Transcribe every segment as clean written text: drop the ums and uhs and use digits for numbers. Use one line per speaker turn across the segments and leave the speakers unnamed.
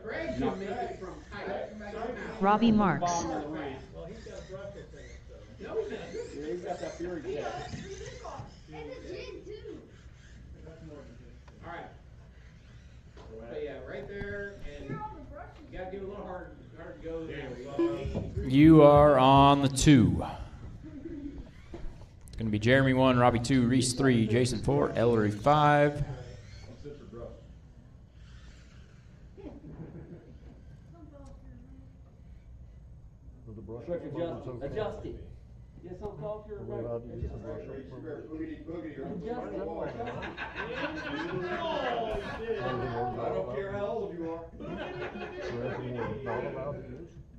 Greg should make it from tight.
Robbie Marks.
Well, he's got a brushless in it, so.
No, he doesn't.
Yeah, he's got that Fury jet.
And the gin too.
All right. But yeah, right there, and you gotta give it a little hard to go there.
You are on the 2. It's going to be Jeremy 1, Robbie 2, Reese 3, Jason 4, Ellery 5.
Adjust it. Get something off your right. I don't care how old you are.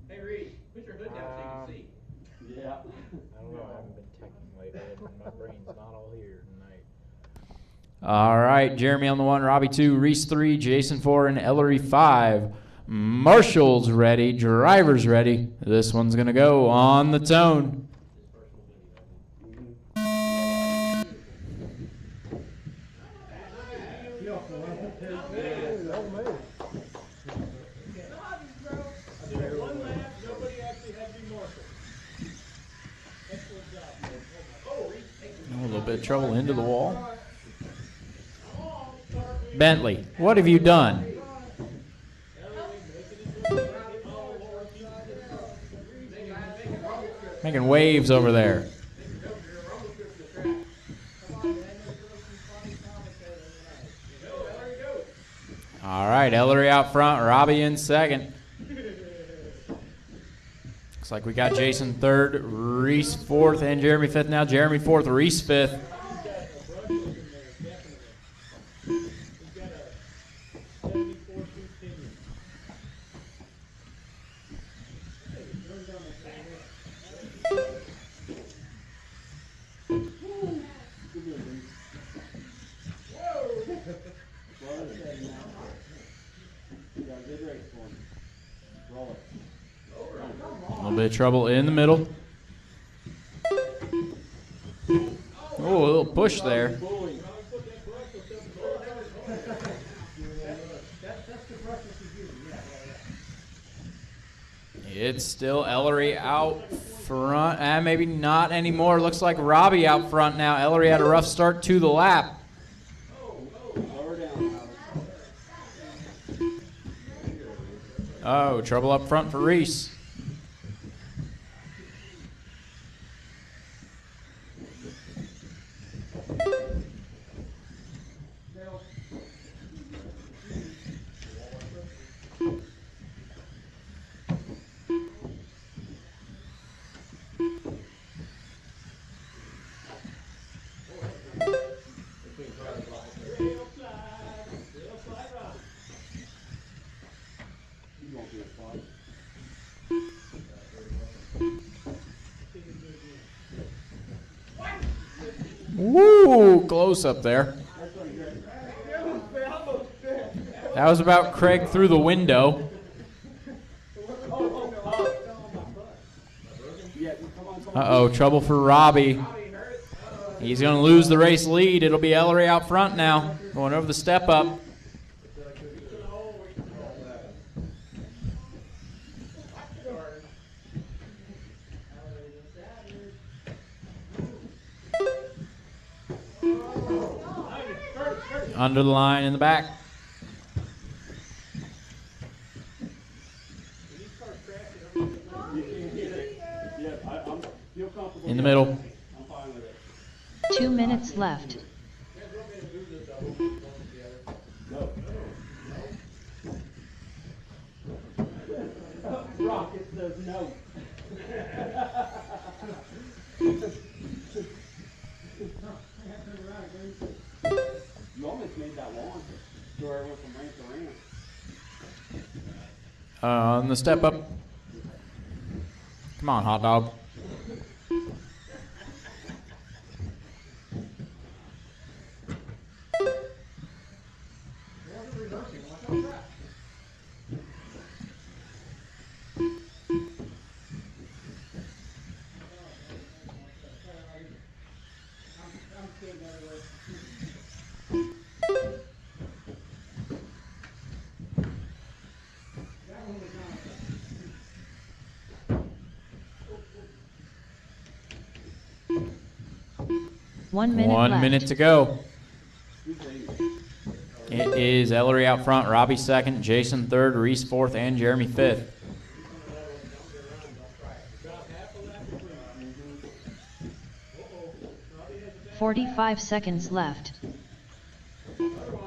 Hey, Reese, put your hood down so you can see.
Yeah.
I don't know, I haven't been texting lately, and my brain's not all here tonight.
All right, Jeremy on the 1, Robbie 2, Reese 3, Jason 4, and Ellery 5. Marshall's ready, driver's ready. This one's going to go on the tone. A little bit of trouble into the wall. Bentley, what have you done? Making waves over there. All right, Ellery out front, Robbie in second. Looks like we got Jason third, Reese fourth, and Jeremy fifth now. Jeremy fourth, Reese fifth. A little bit of trouble in the middle. Oh, a little push there. It's still Ellery out front. Maybe not anymore. Looks like Robbie out front now. Ellery had a rough start to the lap. Oh, trouble up front for Reese. Woo, close up there. That was about Craig through the window. Uh-oh, trouble for Robbie. He's going to lose the race lead. It'll be Ellery out front now, going over the step up. Under the line in the back. In the middle.
2 minutes left.
Rocket says no. You almost made that lawn. So I went from ramp to ramp.
On the step up. Come on, hot dog.
1 minute
1
left.
minute to go. It is Ellery out front, Robbie second, Jason third, Reese fourth, and Jeremy fifth.
45 seconds left.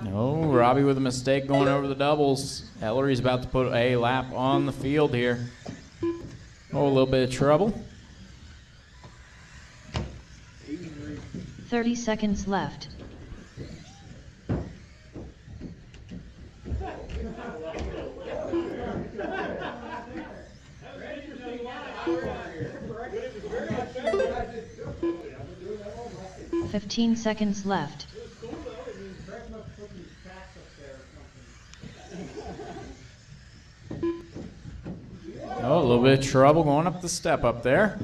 No, Robbie with a mistake going over the doubles. Ellery's about to put a lap on the field here. Oh, a little bit of trouble.
30 seconds left. Fifteen seconds left.
Oh, a little bit of trouble going up the step up there.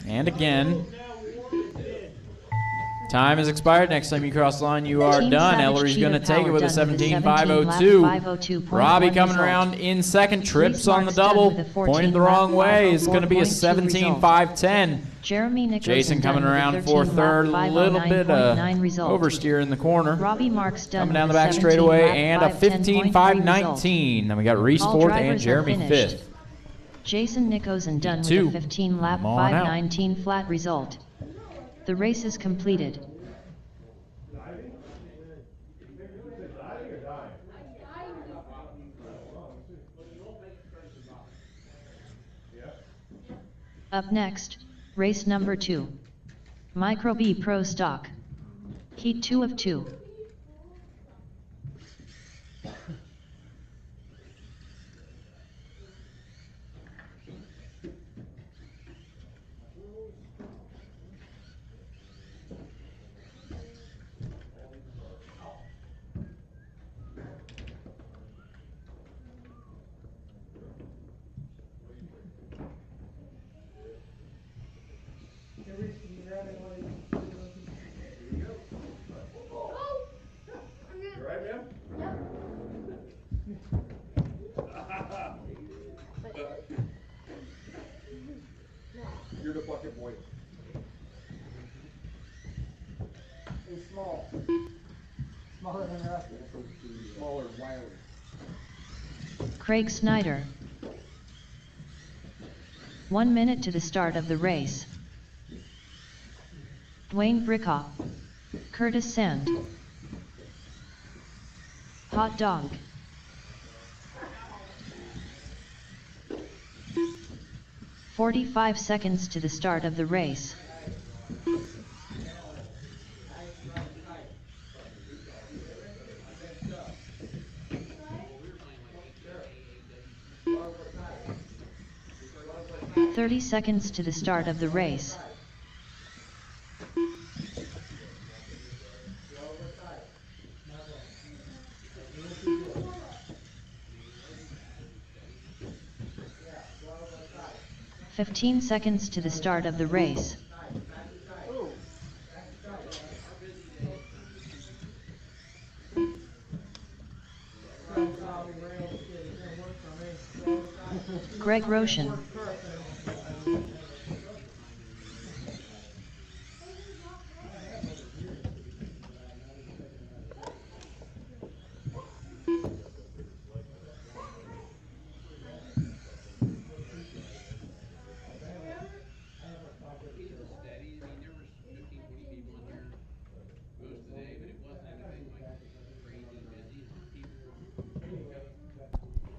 And again. Time has expired. Next time you cross the line, you are
Team
done.
Savage
Ellery's going to
Cheetah
take it
Power
with a
done with a
17.502.
17.502.1
Robbie coming
result.
around in second. Trips
Reese
on the
Marks done
double.
with a
Pointed the wrong way. It's going to be a
14.504.2
17.510.
Jeremy Nicholson
Jason coming
done with a
around for
13
third.
lap
A little bit
509.9 result.
oversteer in the corner.
Robbie Marks done
Coming down the
with a
back
17
straightaway
lap
and a
510.3
15.519. Then we got Reese
All
fourth and
drivers
Jeremy
have finished.
fifth.
Jason Nicholson done with
Two.
a 15 lap
Come on out.
519 flat result. The race is completed. Up next, race number 2. Micro B Pro Stock. Heat 2 of 2.
You're the bucket boy.
He's small. Smaller than the rest of us.
Smaller, wiry.
Craig Snyder. 1 minute to the start of the race. Dwayne Brickoff. Curtis Sand. Hot Dog. "45 seconds to the start of the race. "30 seconds to the start of the race. "15 seconds to the start of the race. Greg Roshan.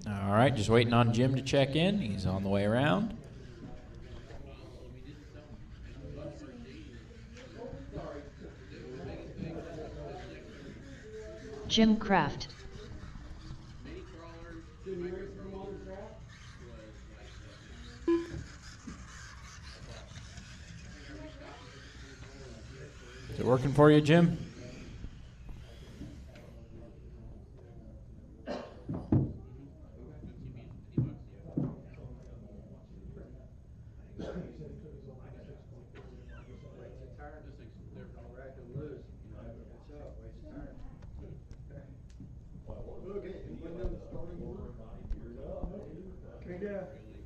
All right, just waiting on Jim to check in. He's on the way around.
Jim Kraft.
Is it working for you, Jim?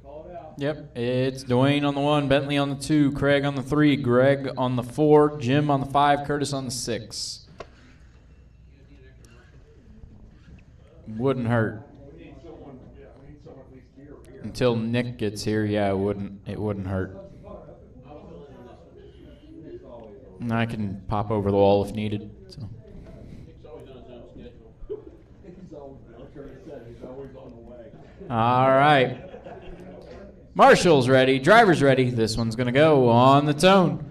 Call it out.
Yep, it's Dwayne on the 1, Bentley on the 2, Craig on the 3, Greg on the 4, Jim on the 5, Curtis on the 6. Wouldn't hurt.
We need someone at least here.
Until Nick gets here, yeah, it wouldn't hurt. And I can pop over the wall if needed. So.
Nick's always on his own schedule.
He's always on the way.
All right. Marshall's ready. Driver's ready. This one's going to go on the tone.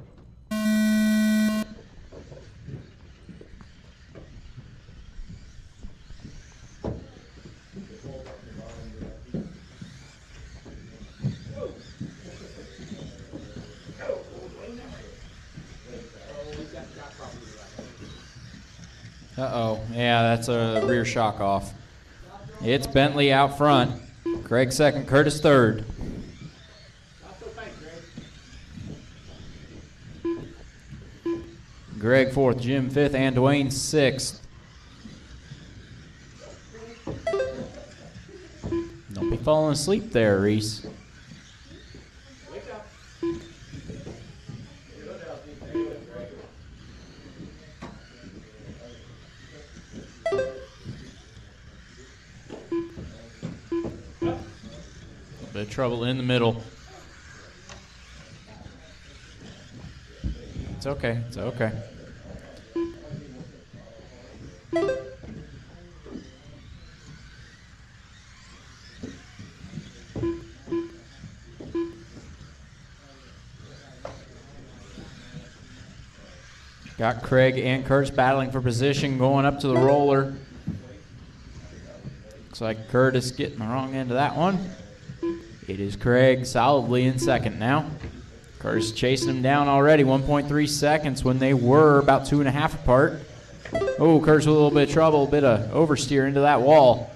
Uh-oh. Yeah, that's a rear shock off. It's Bentley out front. Craig second, Curtis third.
Not so tight, Greg.
Greg fourth, Jim fifth, and Dwayne sixth. Don't be falling asleep there, Reese.
Wake up. There you go, Greg.
Bit of trouble in the middle. It's okay. It's okay. Got Craig and Curtis battling for position, going up to the roller. Looks like Curtis getting the wrong end of that one. It is Craig solidly in second now. Curtis chasing him down already, 1.3 seconds when they were about 2.5 apart. Oh, Curtis with a little bit of trouble, a bit of oversteer into that wall.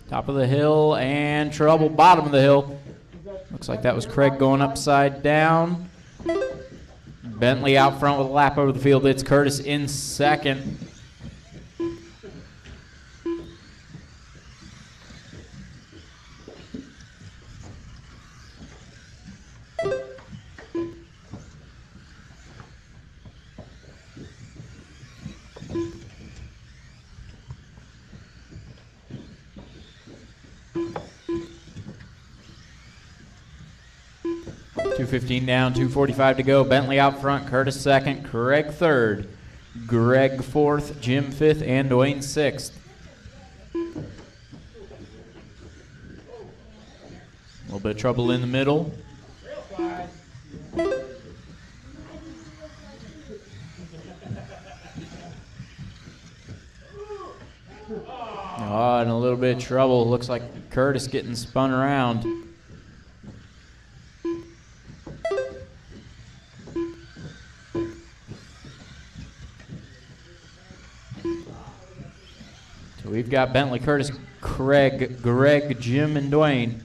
Top of the hill and trouble, bottom of the hill. Looks like that was Craig going upside down. Bentley out front with a lap over the field. It's Curtis in second. .215 down, 2:45 to go. Bentley out front, Curtis second, Craig third, Greg fourth, Jim fifth, and Dwayne sixth. A little bit of trouble in the middle. Oh, and a little bit of trouble. Looks like Curtis getting spun around. So we've got Bentley, Curtis, Craig, Greg, Jim, and Dwayne.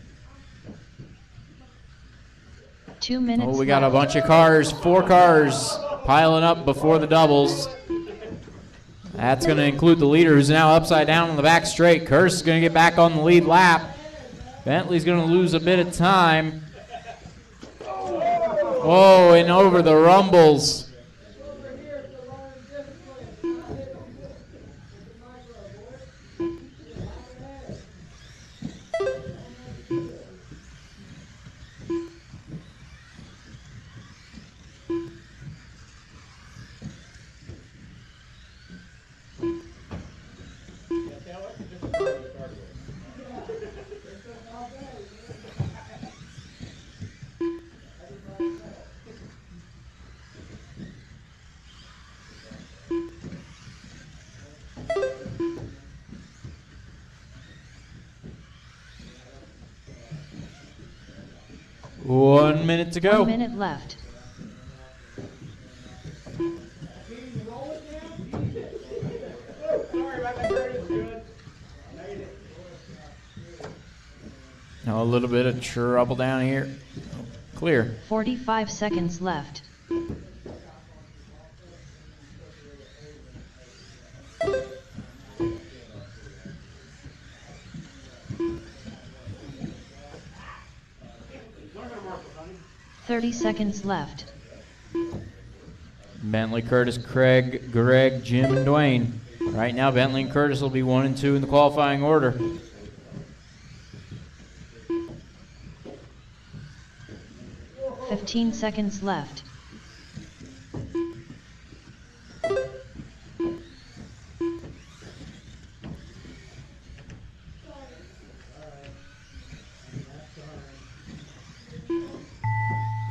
2 minutes.
Oh, we got a bunch of cars, 4 cars piling up before the doubles. That's going to include the leader, who's now upside down on the back straight. Curtis is going to get back on the lead lap. Bentley's going to lose a bit of time. Oh, and over the rumbles. One minute to go.
1 minute left.
Now a little bit of trouble down here. Clear.
45 seconds left. 30 seconds left.
Bentley, Curtis, Craig, Greg, Jim, and Dwayne. Right now, Bentley and Curtis will be 1 and 2 in the qualifying order.
"15 seconds left.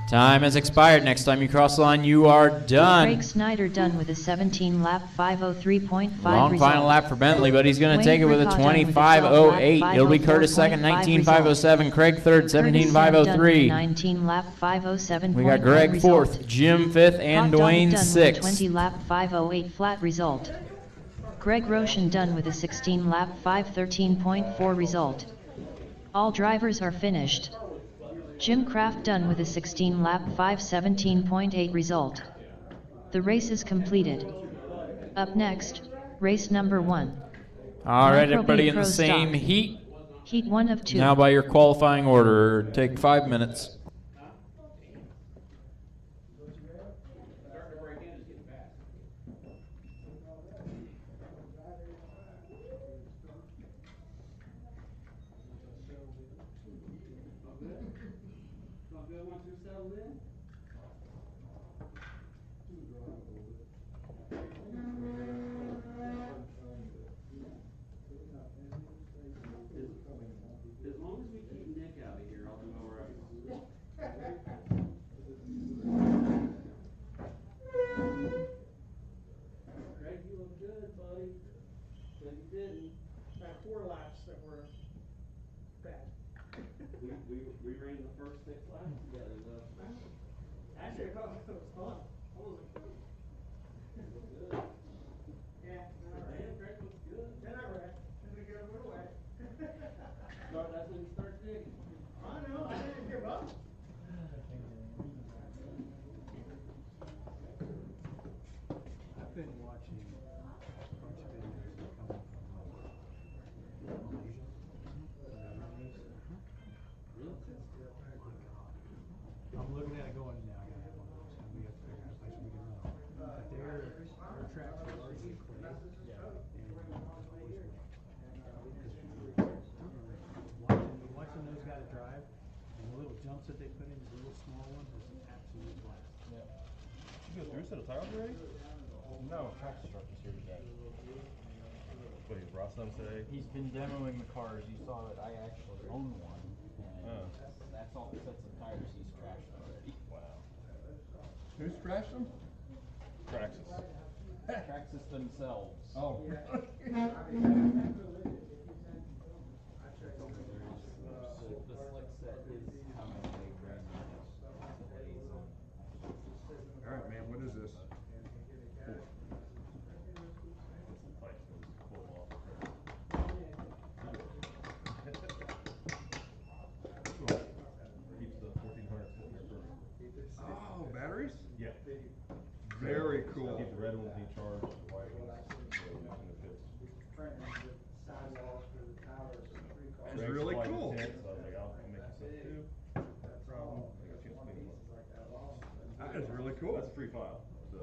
Time has expired. Next time you cross the line, you are done.
Craig Snyder done with a 17 lap 5:03.5
Long
result.
final lap for Bentley, but he's going to
Wayne
take it with a
Brickaw done with a
25.08.
12
It'll be
lap
Curtis second,
5:04.5
19.507. Craig third,
Curtis Sam done with a
17.503.
19 lap 5:07.1
We got Greg
result.
fourth, Jim fifth, and
Hot Dog
Dwayne
done with a
sixth.
20 lap 5:08 flat result. Greg Roshan done with a 16 lap 5:13.4 result. All drivers are finished. Jim Kraft done with a 16 lap 5:17.8 result. The race is completed. Up next, race number 1.
All right,
Micro B
everybody in the
Pro
same
Stock.
heat.
Heat 1 of 2.
Now by your qualifying order. Take 5 minutes.
Starting to break in is getting fast.
All good once you're settled in? As long as we keep Nick out of here, I'll be all right. Greg, you look good, buddy. But you didn't.
About 4 laps that were bad.
We ran the first 6 laps together though.
Actually, I thought it was fun. I wasn't.
You look good.
Yeah, then I ran.
Damn, Greg looks good.
Then I ran. Then we get over the way.
That's when you start digging.
I know, I didn't give up.
I've been watching a bunch of videos coming from Malaysia. I'm looking at it going, now I gotta have one of those, and we have to figure out a place we can run. But their tracks are largely clay, and always wet. Watching those guys drive, and the little jumps that they put in, the little small ones, is an absolute blast.
Yeah. Did you go through a set of tires already? No, track instructor's here today. What, he's brought some today?
He's been demoing the cars. You saw that I actually own one. And that's all the sets of tires he's crashed already.
Wow.
Who's crashed them?
Traxxas.
Traxxas themselves.
Oh.
The slick set is coming a brand new delays on.
Alright, man, what is this?
Keeps the 1400 sitting there first.
Oh, batteries?
Yeah.
Very cool.
Keep the red ones decharged, the white ones in the pits.
That's really cool.
So I was like, I'll make you some too. No problem. I got a chance to clean them up.
That is really cool.
That's a free file, so.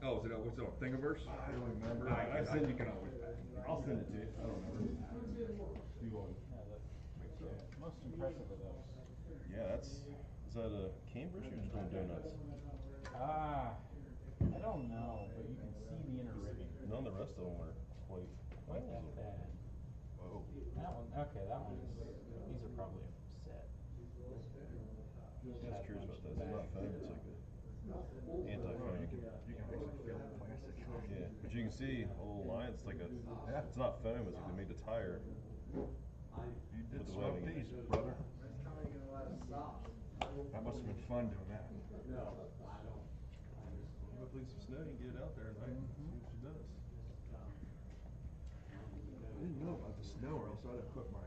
Oh, is it, what's it on, Thingiverse?
I don't remember.
I
send
you can always back.
I'll send it to you. I don't remember. You want?
Yeah, that's most impressive of those.
Yeah, is that a Cambridge or just doing donuts?
I don't know, but you can see the inner ribbing.
None of the rest of them are quite
Quite that bad.
Whoa.
That one, okay, that one is, these are probably a set.
Just curious about that. It's not foam, it's like a anti-foam. You can actually feel the plastic. Yeah, but you can see a little line. It's like it's not foam. It's like they made the tire.
You
did smoke these,
brother. That must have been fun doing that.
Hopefully some snow. You can get it out there tonight. See what she does.
I didn't know about the snow, or else I'd have put my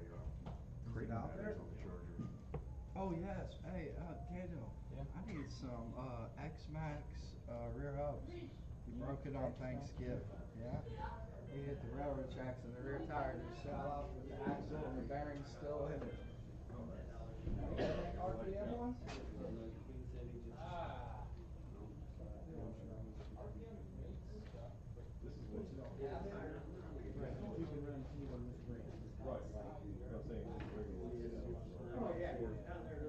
crate
out there?
on the charger.
Oh yes, hey, Daniel,
Yeah?
I need some, X-Max, rear hubs. You broke it on Thanksgiving, yeah? You hit the railroad tracks and the rear tire just fell off with the axle and the bearing's still in it. RPM ones?
You can run any of this race.
Right. I'm saying just regular.
Oh, yeah, down there.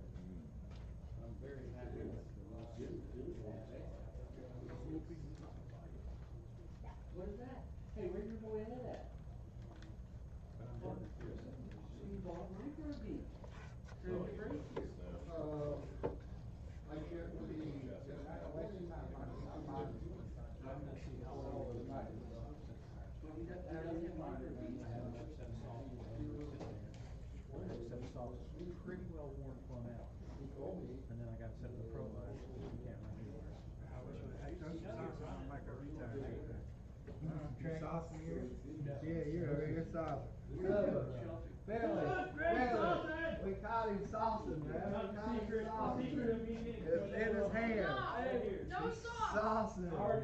I'm very happy with
What is that? Hey, where's your boy head at? You bought micro beef.
I get with the,
pretty well worn plumb out. And then I got to set the pro line, so you can't run anywhere.
Yeah, you're saucing. Billy, we caught him saucing, man. We caught him saucing. It's in his hand.
No
He's
sauce.
saucing.
You know what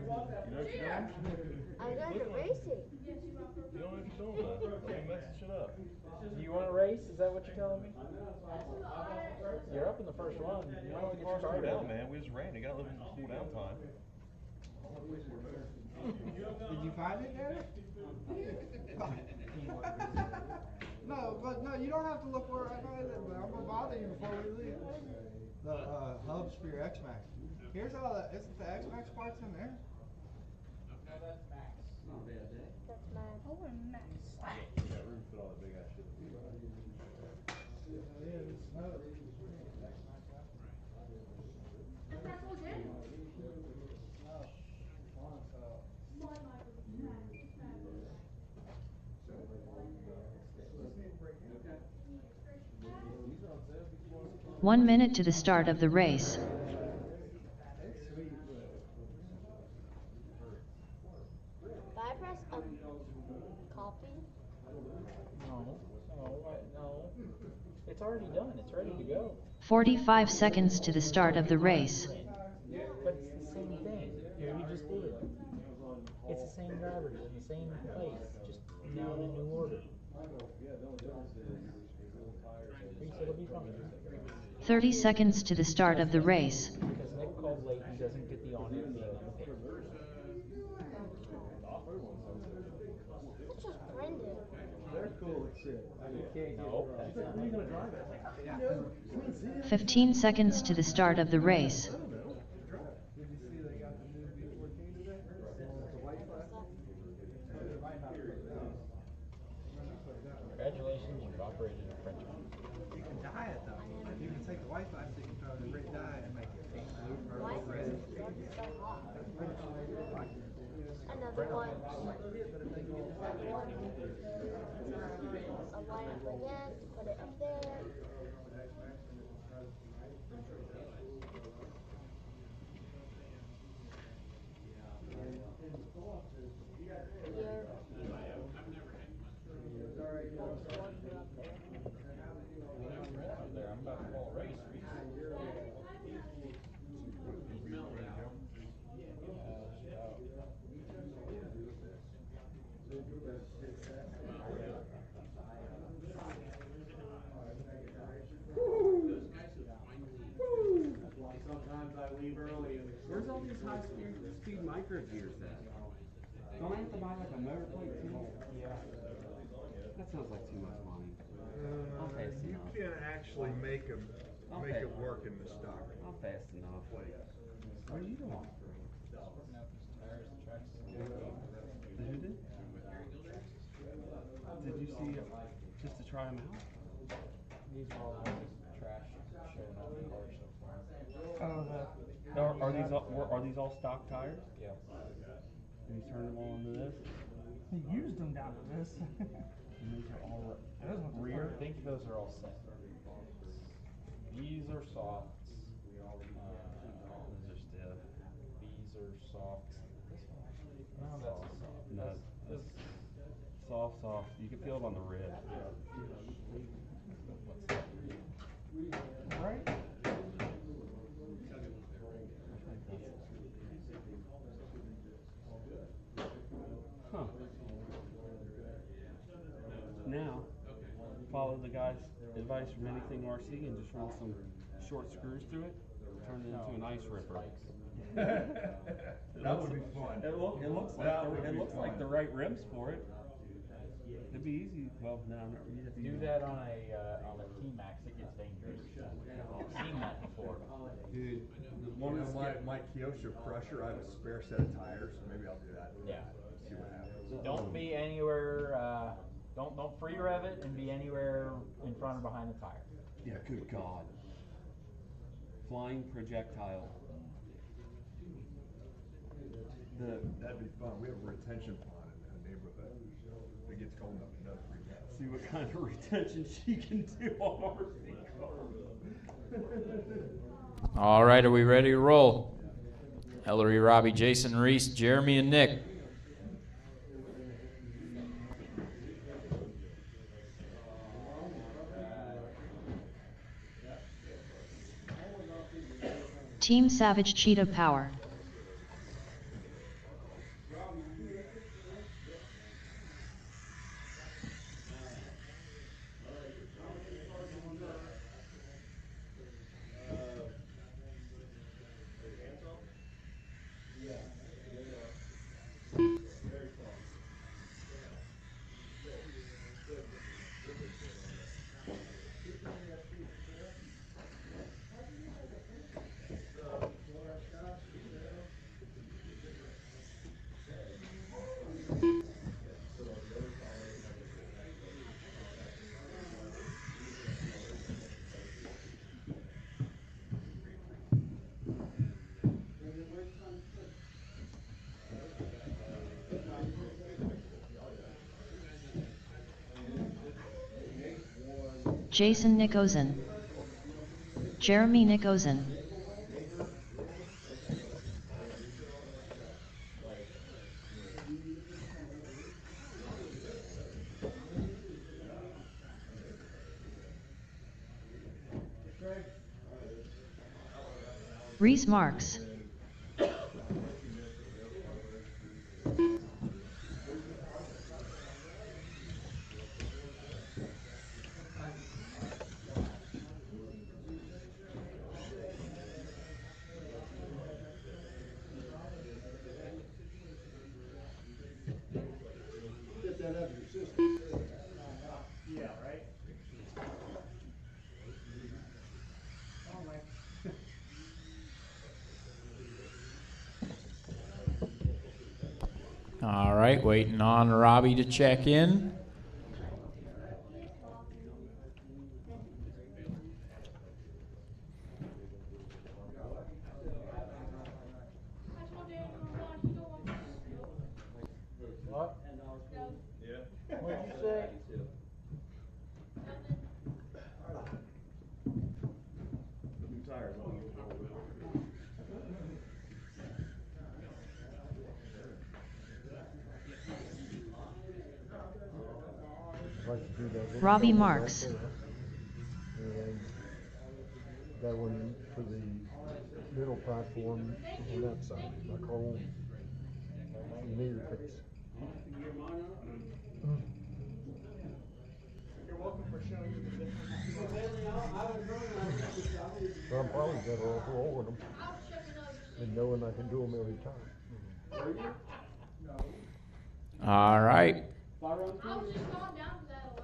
you're doing?
I got to race it.
You don't know what you're doing, man. You're messing shit up.
Do you want to race? Is that what you're telling me? You're up in the first run. You might want to get your car
Cool down,
ready.
man. We just ran. You gotta live in the cool down time.
Did you find it, Daddy? No, you don't have to look where I find it, but I'm gonna bother you before we leave. The hubs for your X-Max. Here's all the, isn't the X-Max parts in there?
That's Max. Not bad, eh?
That's mine. Oh, we're max.
You got room to fit all that big ass shit.
That's all good.
One minute to the start of the race.
I press copy.
No. It's already done. It's ready to go.
45 seconds to the start of the race.
But it's the same thing. You just did. It's the same drivers in the same place, just now in a new order. It'll be fine.
30 seconds to the start of the race.
Because Nick called late, he doesn't get the honor of being on the pit.
That's just Brendan.
They're cool as shit.
No, that's not. When are you going to drive it?
15 seconds to the start of the race.
Did you see they got the new V14 today? The white plastic? It might not be that.
Congratulations, you've operated a printer.
You can dye it though. You can take the white plastic and throw it in red dye and make it pink, blue, purple, red.
That's so hot. Another one. I'll line up again, put it up there. Here.
I'm about to call a race.
Sometimes I leave early and. Where's all these high speed micro gears at? Don't I have to buy like a motor plate too?
Yeah.
That sounds like too much money. I'll pass
You
enough.
can actually make them, make it work in the stock.
I'll pass enough. What are you doing? Who did? Did you see it just to try them out?
These are all trash showing on the car so far.
Are these all stock tires?
Yeah.
And you turn them all into this?
He used them down to this.
And these are all rear?
I think those are all set. These are softs.
Those are stiff.
These are softs. No, that's a soft.
No,
This,
soft. You can feel it on the red.
Right?
follow the guy's advice from anything RC and just run some short screws through it, turn it into an ice ripper.
That would be fun.
It looks like the right rims for it. It'd be easy. Well, no, you have to
Do that on a T-Max, it gets dangerous. I've seen that before.
Dude,
one
you
is
know, my Kyosho Crusher, I have a spare set of tires, so maybe I'll do that.
Yeah.
See what happens.
Don't be anywhere, don't free rev it and be anywhere in front or behind the tire.
Yeah, good God. Flying projectile.
That'd be fun. We have a retention pond in a neighborhood. If it gets cold enough, it does freak out.
See what kind of retention she can do on RC cars.
All right, are we ready to roll? Ellery, Robbie, Jason, Reese, Jeremy, and Nick.
Team Savage Cheetah Power. Jason Nickosen. Jeremy Nickosen. Reese Marks.
Get that out of your system.
Yeah, right? Oh my.
All right, waiting on Robbie to check in.
What?
Yeah.
What'd you say?
New tires on.
Robbie Marks.
And that one for the middle platform on that side, like whole mirror case.
You're welcome for showing you the difference.
So I'm probably better off rolling them and knowing I can do them every time.
All right.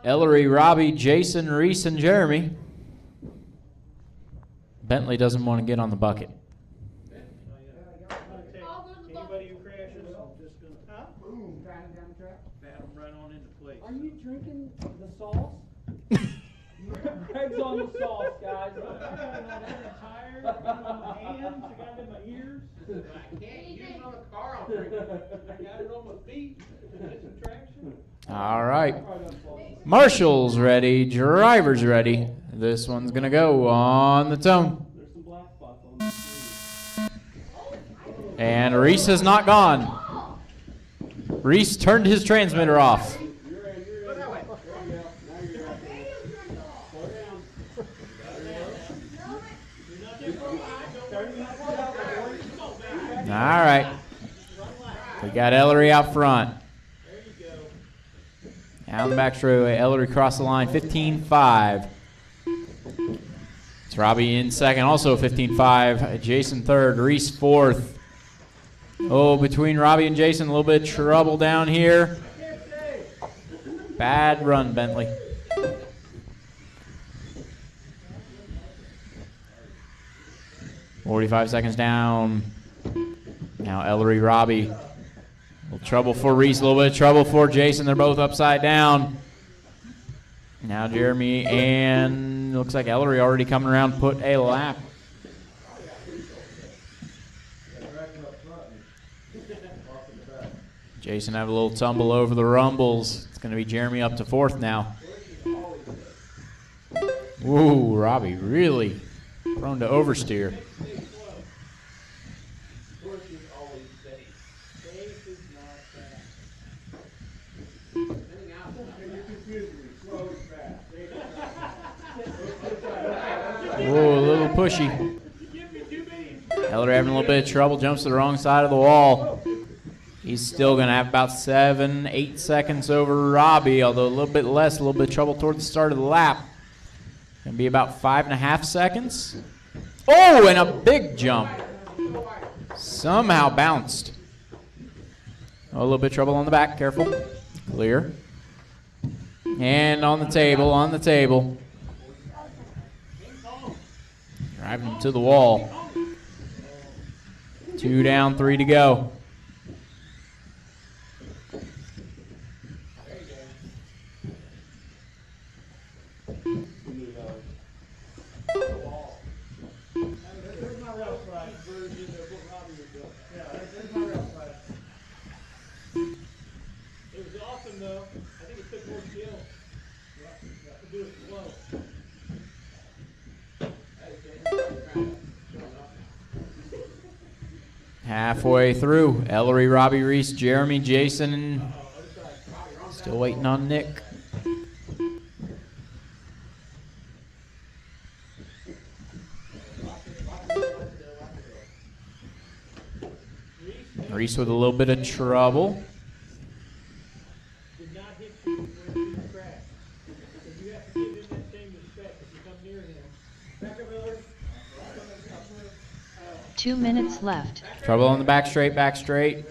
Ellery, Robbie, Jason, Reese, and Jeremy. Bentley doesn't want to get on the bucket.
Anybody who crashes, I'm just gonna, huh? Boom, down the track. Bat them right on into place.
Are you drinking the sauce? Greg's on the sauce, guys.
I got it in my tires, I got it on my hands, I got it in my ears.
I can't use it on the car I'm drinking. I got it on my feet. Get some traction.
All right. Marshall's ready. Driver's ready. This one's going to go on the tone.
There's some black spots on the screen.
And Reese has not gone. Reese turned his transmitter off.
You're in. There you go. Now you're out there. Slow down.
All right. We got Ellery out front. Down the back straightaway, Ellery crossed the line, 15-5. It's Robbie in second, also 15-5. Jason third, Reese fourth. Oh, between Robbie and Jason, a little bit of trouble down here. Bad run, Bentley. "45 seconds down." Now Ellery, Robbie. A little trouble for Reese, a little bit of trouble for Jason. They're both upside down. Now Jeremy and looks like Ellery already coming around, put a lap. Jason have a little tumble over the rumbles. It's going to be Jeremy up to fourth now. Ooh, Robbie really prone to oversteer. Whoa, a little pushy. Ellery having a little bit of trouble, jumps to the wrong side of the wall. He's still going to have about 7-8 seconds over Robbie, although a little bit less, a little bit of trouble towards the start of the lap. Going to be about 5.5 seconds. Oh, and a big jump. Somehow bounced. Oh, a little bit of trouble on the back, careful. Clear. And on the table, on the table. Driving him to the wall. 2 down, 3 to go.
It was awesome though. I think it took more skill to do it slow.
Halfway through, Ellery, Robbie, Reese, Jeremy, Jason, and still waiting on Nick. Reese with a little bit of trouble.
Did not hit you where he crashed. So you have to give him that same respect if you come near him. Back up, Ellery.
2 minutes left.
Trouble on the back straight, back straight.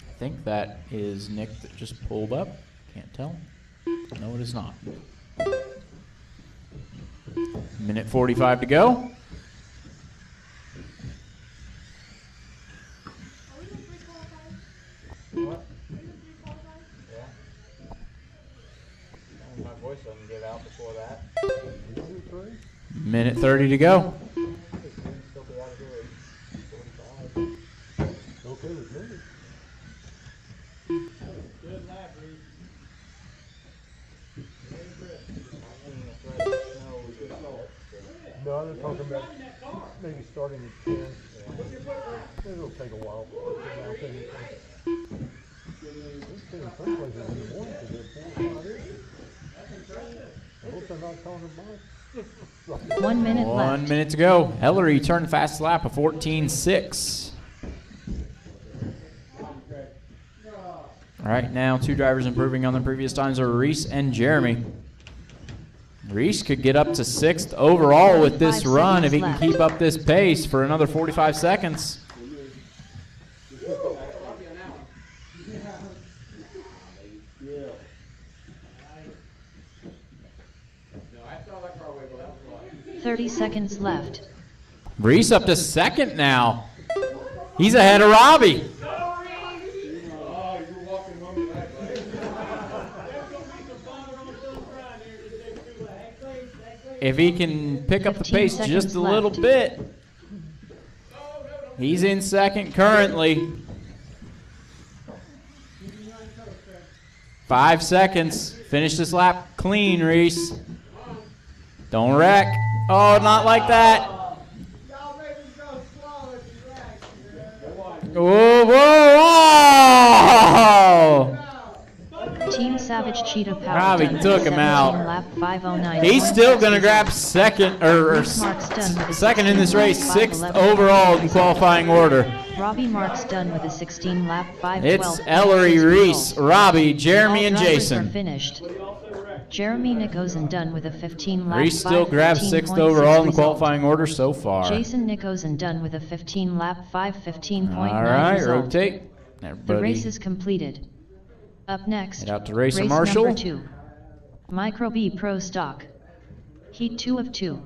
I think that is Nick that just pulled up. Can't tell. No, it is not. Minute 45 to go.
What? Yeah. My voice doesn't get out before that.
Minute 30 to go.
Still be out of here at 45.
Okay with me.
Good lap, Reese.
No, they're talking about maybe starting at 10. Maybe it'll take a while. This thing in some places in the morning because they're 4 or 5 inches. I hope they're not talking about
1 minute left.
1 minute to go. Ellery turned the fastest lap of 14.6. Right now, 2 drivers improving on their previous times are Reese and Jeremy. Reese could get up to 6th overall with this run if he can keep up this pace for another 45 seconds.
– 30 seconds left.
Reese up to 2nd now. He's ahead of Robbie. If he can pick up the pace just a little bit, he's in 2nd currently. 5 seconds. Finish this lap clean, Reese. Don't wreck. Oh, not like that. Whoa, whoa, whoa!
Team Savage Cheetah Power
Robbie
done with
took
a
him
17
out.
lap 509.
He's still going to grab second
Reese Marks done with a
second in this
16
race,
lap
sixth
511.
overall in qualifying order.
Robbie Marks done with a 16 lap 512.
It's Ellery, Reese, Robbie, Jeremy,
All
and
drivers
Jason.
are finished. Jeremy Nickosen done with a 15 lap
Reese still grabs 6th overall in the qualifying order so far.
Jason Nickosen done with a 15 lap 515.9
All right,
result.
rotate.
The
Everybody
race is completed. Up next,
head out to Racer
race
Marshall.
number 2. Micro B Pro Stock. Heat 2 of 2.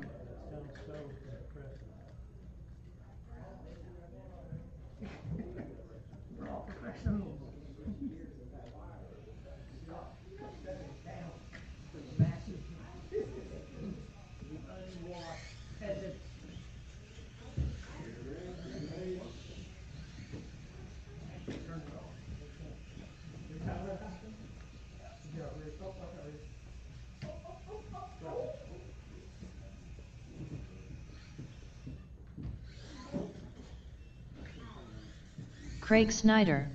Craig Snyder.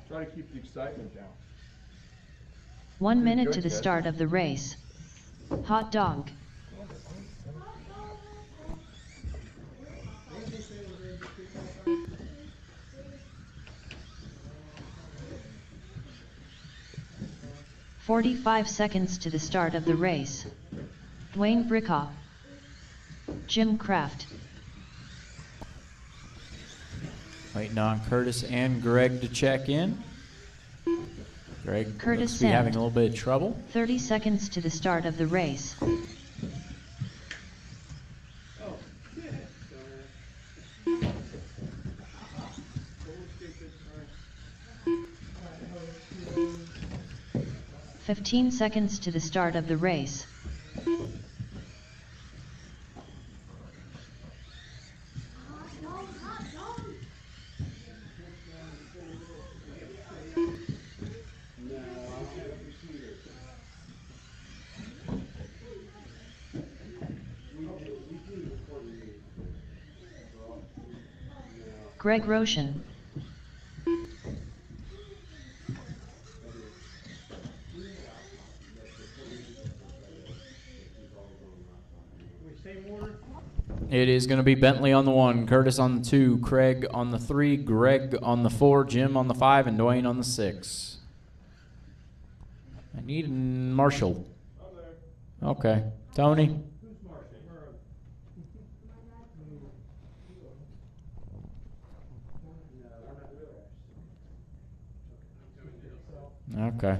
Try to keep the excitement down.
1 minute to the start of the race. Hot dog. "45 seconds to the start of the race. Dwayne Brickoff. Jim Kraft.
Waiting on Curtis and Greg to check in. Greg
Curtis
looks to be having a
Sand.
little bit of trouble.
30 seconds to the start of the race.
Oh, yeah.
15 seconds to the start of the race. Greg Roshan.
It is going to be Bentley on the 1, Curtis on the 2, Craig on the 3, Greg on the 4, Jim on the 5, and Dwayne on the 6. I need Marshall. Okay. Tony? Okay.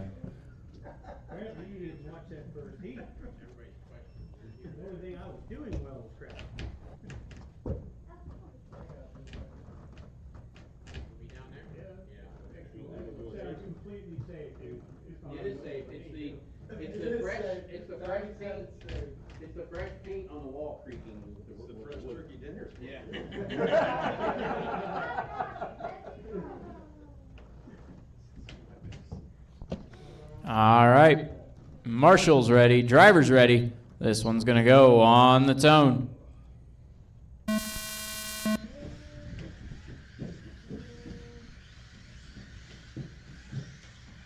Apparently you didn't watch that first heat. The only thing I was doing well was crap. It's completely safe, dude.
It is safe. It's the fresh paint. It's the fresh paint on the wall creaking.
It's the fresh turkey dinner.
All right. Marshall's ready. Driver's ready. This one's going to go on the tone.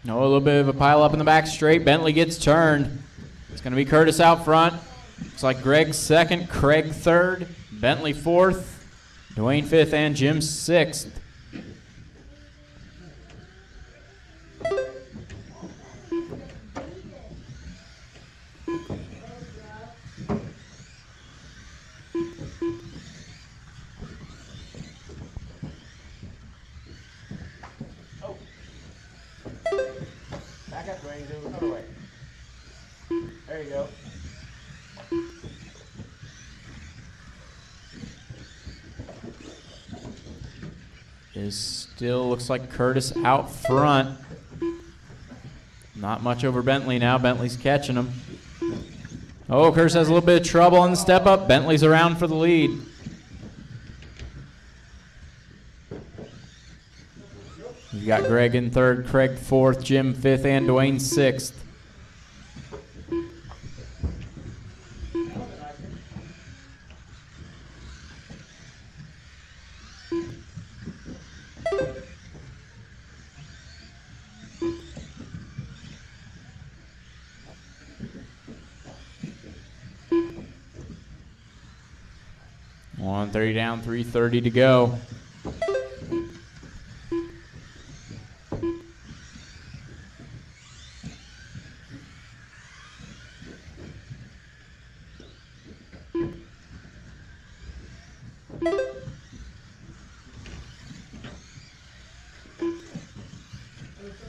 Oh, a little bit of a pile up in the back straight. Bentley gets turned. It's going to be Curtis out front. Looks like Greg second, Craig third, Bentley fourth, Dwayne fifth, and Jim sixth.
Back up, Dwayne. Do it another way. There you go.
Is still looks like Curtis out front. Not much over Bentley now. Bentley's catching him. Oh, Curtis has a little bit of trouble on the step up. Bentley's around for the lead. You got Greg in third, Craig fourth, Jim fifth, and Dwayne sixth. $130 down, $330 to go.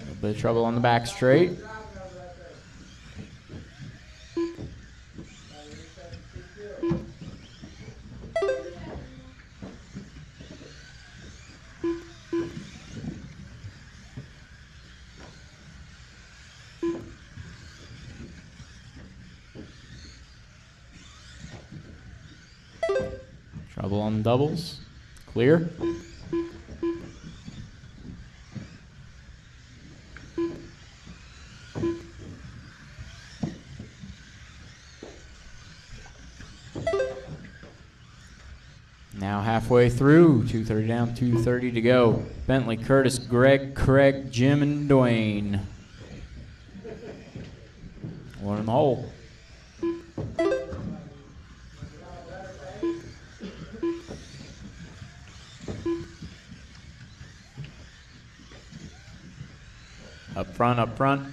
A bit of trouble on the back straight. Trouble on the doubles. Clear. Now halfway through, 230 down, 230 to go. Bentley, Curtis, Greg, Craig, Jim, and Dwayne. One in the hole. Up front, up front.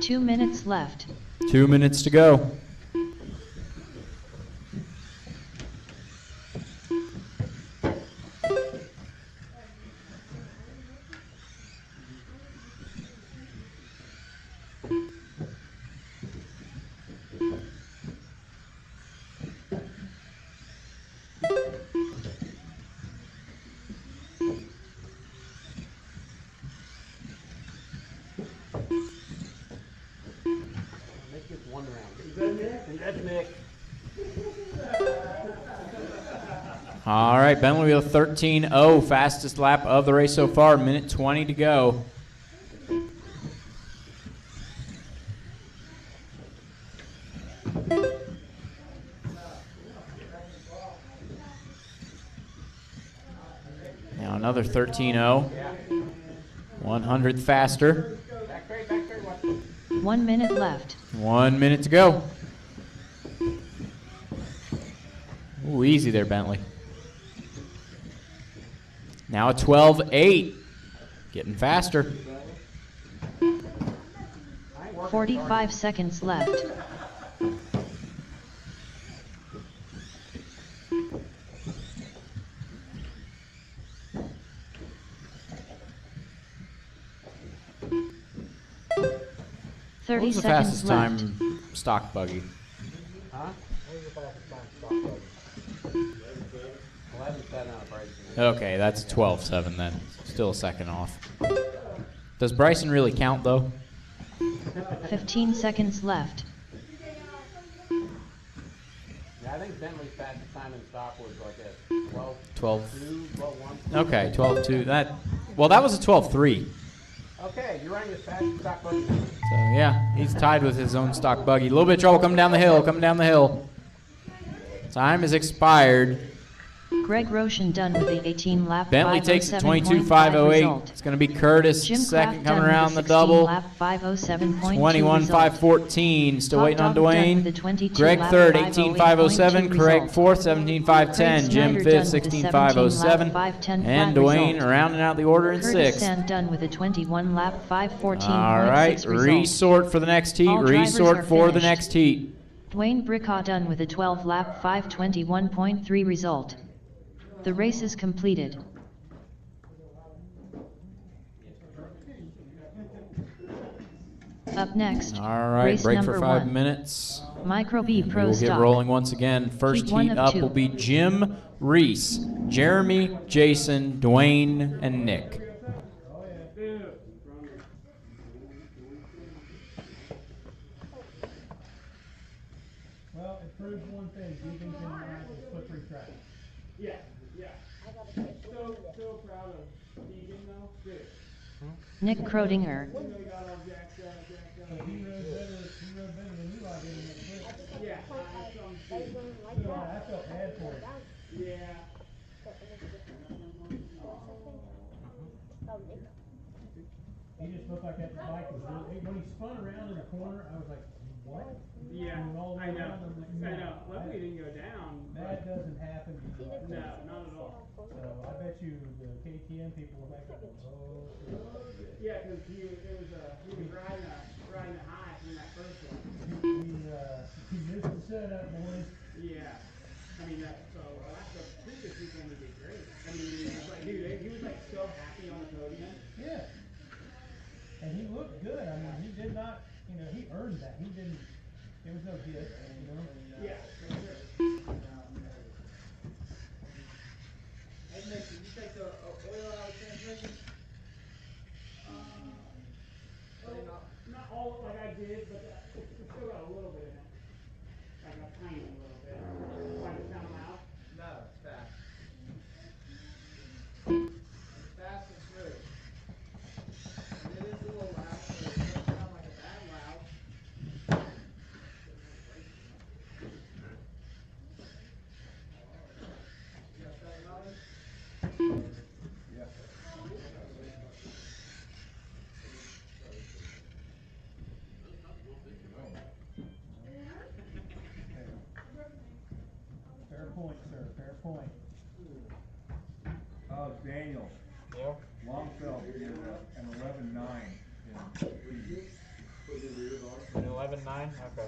Two minutes left.
2 minutes to go.
Nick gets one round. Is that Nick? That's Nick.
All right, Bentley with a 13.0, fastest lap of the race so far, minute 20 to go. Now another 13.0, 100th faster.
1 minute left.
1 minute to go. Ooh, easy there, Bentley. Now a 12.8, getting faster.
45 seconds left.
What
30
was the
seconds
fastest
left.
time stock buggy?
Huh? 11-7 on a break.
Okay, that's 12.7 then. Still a second off. Does Bryson really count though?
15 seconds left.
Yeah, I think Bentley's fastest time in stock was like a
12.
12-1.
Okay, 12.2. That was a 12.3.
Okay, you're running as fast as stock buggy.
So yeah, he's tied with his own stock buggy. A little bit of trouble coming down the hill, Time has expired.
Greg Roshan done with the 18 lap.
Bentley takes it
507.5
22.508.
result.
It's going to be Curtis
Jim
second
Kraft
coming
done with
around the
16
double.
lap 507.2
21.514. Still
Hot
waiting on
Dog done
Dwayne.
with the 22
Greg
lap
third,
508.2
18.507. Craig
result.
fourth, 17.510. Jim
Craig
fifth,
Snyder done with the 17
16.507.
lap 510
And
flat
Dwayne
result.
rounding out the order in
Curtis
sixth.
Sand done with a 21 lap 514.6
All right,
result.
resort for the next heat.
All drivers
Resort
are
for the
finished.
next heat.
Dwayne Brickaw done with a 12 lap 521.3 result. The race is completed. Up next,
All right,
race
break
number
for 5
1.
minutes.
Micro B
We
Pro
will get
Stock.
rolling once again. First
Heat one
heat
of
up
two.
will be Jim, Reese, Jeremy, Jason, Dwayne, and Nick.
Well, it proves one thing. Deepington is a slippery track.
Yeah, yeah. So proud of Deegan though. Good.
Nick Krodinger.
Even though he got all jacked up.
So he rode better than Eli did in that clip.
Yeah,
I
some
they
too.
don't like
So I
that.
felt bad for him.
Yeah.
But it was different. Oh, Nick.
He just looked like that bike was really, when he spun around in the corner, I was like, what?
Yeah,
Going all the
I
way
know.
around, I'm like,
I
no,
know. Luckily it didn't go down.
That doesn't happen to
See
you.
the
No, not at all.
So I bet you the KTM people were like, oh.
Yeah, because he was riding a high from that first one.
He missed the setup, boys.
Yeah. I mean, so the previous weekend he did great. I mean, he was like, dude, he was like so happy on the podium.
Yeah. And he looked good. I mean, he did not, he earned that. He didn't, there was no gift,
Yeah, for sure.
Hey Nick, did you take the oil out of the transmission?
Not all like I did, but it's still got a little bit in it. Like a tiny little bit. Why does it sound loud?
No, it's fast. It's fast and smooth. And it is a little loud, but it doesn't sound like a bad loud. You got that loud?
Yeah.
Fair point, sir. Fair point.
Daniel.
Yeah.
Longfeld did an 11.9 in speed.
An 11.9? Okay.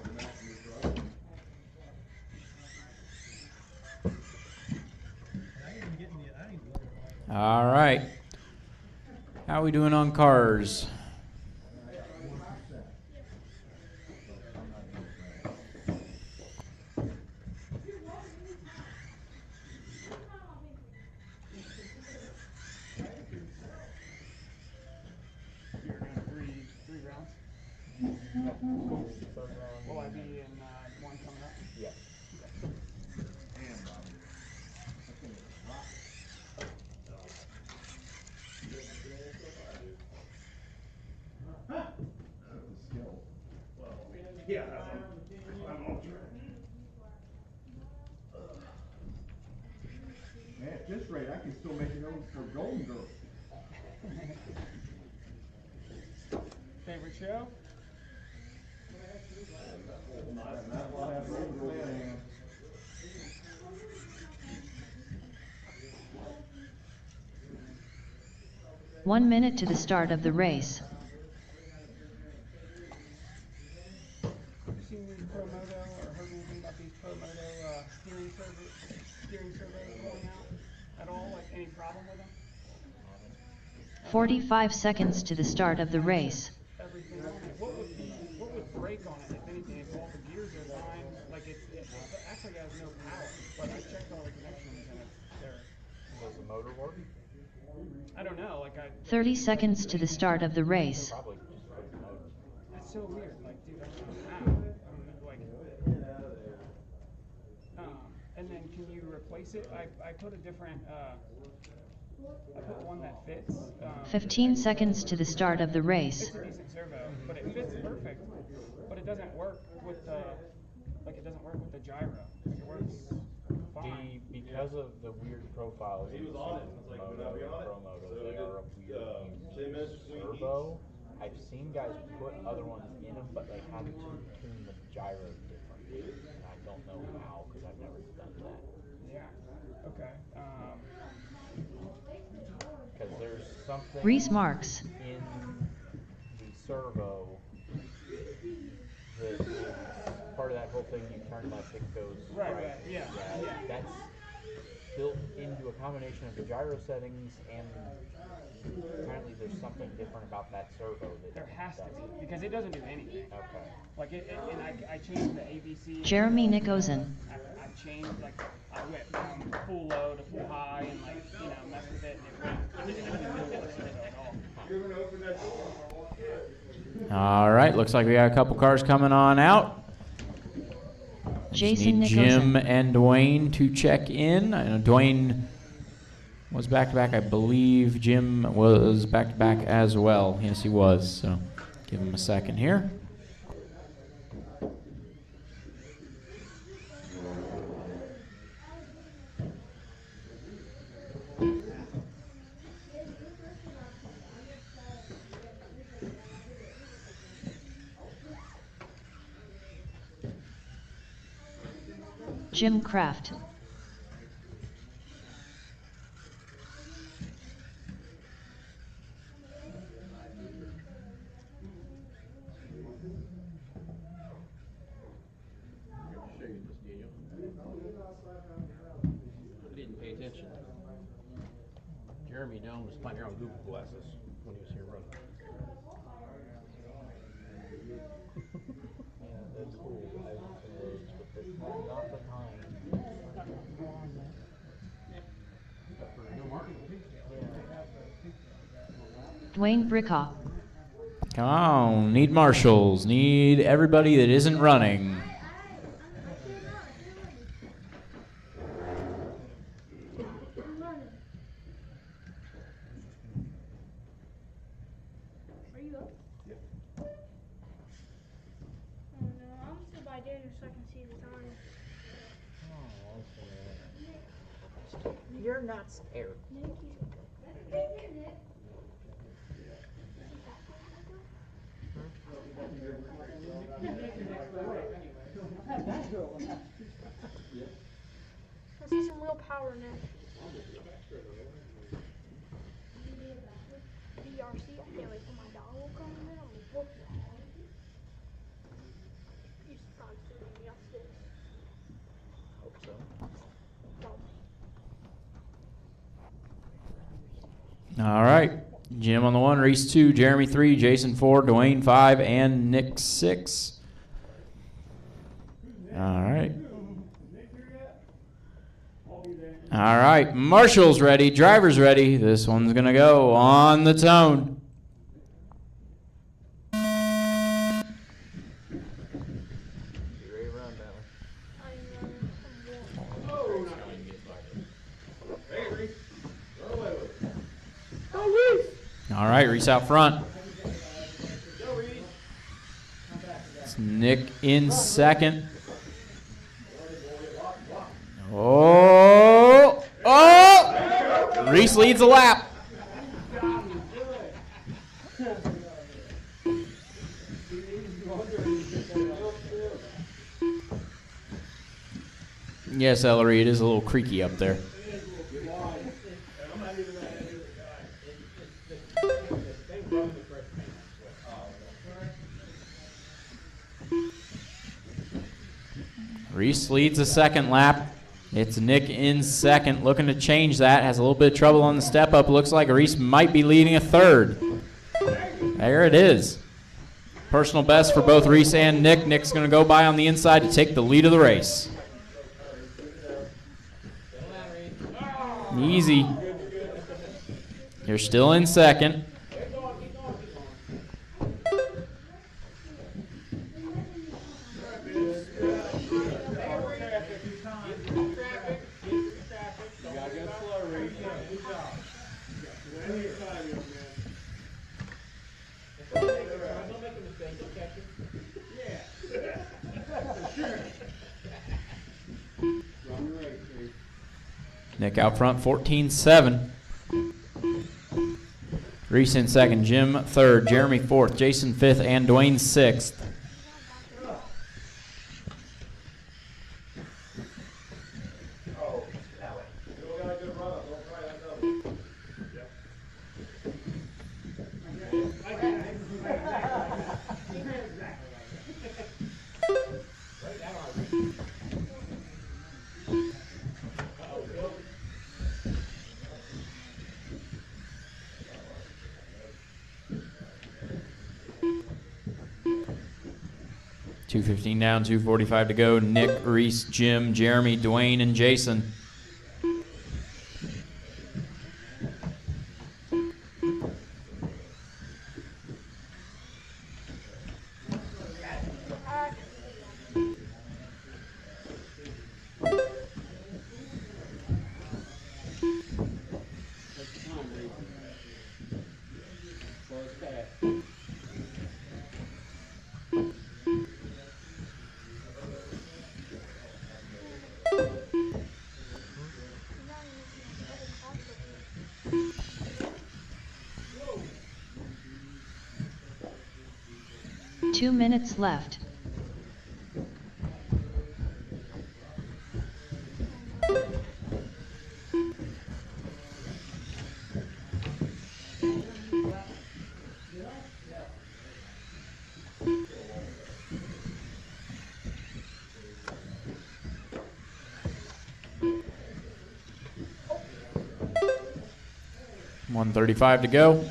All right. How we doing on cars?
You're doing three rounds? Will I be in one coming up?
Yeah.
Damn, Bobby. That's gonna be a lot. That's the skill. Yeah, I'm all trained. Man, at this rate, I can still make it over for Golden Girls.
Favorite show?
Not while I have Golden Girls in hand.
1 minute to the start of the race.
Have you seen these Promoto or heard anything about these Promoto steering surveys going out at all? Like any problem with them?
45 seconds to the start of the race.
Everything on it. What would break on it if anything? If all the gears are fine, like it actually has no power. But I checked all the connections and it's there.
Does the motor work?
I don't know. Like
30 seconds to the start of the race.
Probably just like the motor.
That's so weird. Like, dude, I don't know how. I don't know, like, and then can you replace it? I put a different. I put one that fits.
15 seconds to the start of the race.
It's a decent servo, but it fits perfect. But it doesn't work with the. Like it doesn't work with the gyro. Like it works fine.
Because of the weird profiles of the Moto and Promoto, they are a weird servo. I've seen guys put other ones in them, but they have to tune the gyro differently. And I don't know how, because I've never done that.
Yeah. Okay.
Because there's something
Reese Marks.
in the servo that is part of that whole thing. You turn left, it goes right.
Yeah.
That's built into a combination of the gyro settings, and apparently there's something different about that servo that
There has to
does
be,
it.
because it doesn't do anything.
Okay.
Like and I changed the ABC.
Jeremy Nickosen.
I changed, like, I went from full low to full high and, like, messed with it, and it didn't feel like a servo at all.
You're gonna open that door.
All right, looks like we got a couple cars coming on out. Just
Jason
need Jim
Nicholson.
and Dwayne to check in. I know Dwayne was back-to-back. I believe Jim was back-to-back as well. Yes, he was. So give him a second here.
Jim Kraft.
I didn't pay attention. Jeremy Doan was playing here on Google Glasses when he was here running.
Yeah, that's cool. I was encouraged, but this one not behind.
Dwayne Brickoff.
Come on, need marshals. Need everybody that isn't running.
Are you up? Yep. Oh no, I'm still by Daniel so I can see the time.
You're not scared.
I see some real power now. BRC, I can't wait for my dog will come in. I'm gonna whoop that. You should probably still leave me upstairs.
Hope so.
All right. Jim on the 1, Reese 2, Jeremy 3, Jason 4, Dwayne 5, and Nick 6. All right. All right. Marshall's ready. Driver's ready. This one's going to go on the tone. All right, Reese out front. It's Nick in second. Oh! Oh! Reese leads the lap. Yes, Ellery, it is a little creaky up there. Reese leads the second lap. It's Nick in second, looking to change that. Has a little bit of trouble on the step up. Looks like Reese might be leading a third. There it is. Personal best for both Reese and Nick. Nick's going to go by on the inside to take the lead of the race. Easy. You're still in second. Nick out front, 14-7. Reese in second, Jim third, Jeremy fourth, Jason fifth, and Dwayne sixth. .215 down, 2:45 to go. Nick, Reese, Jim, Jeremy, Dwayne, and Jason.
2 minutes left.
.135 to go.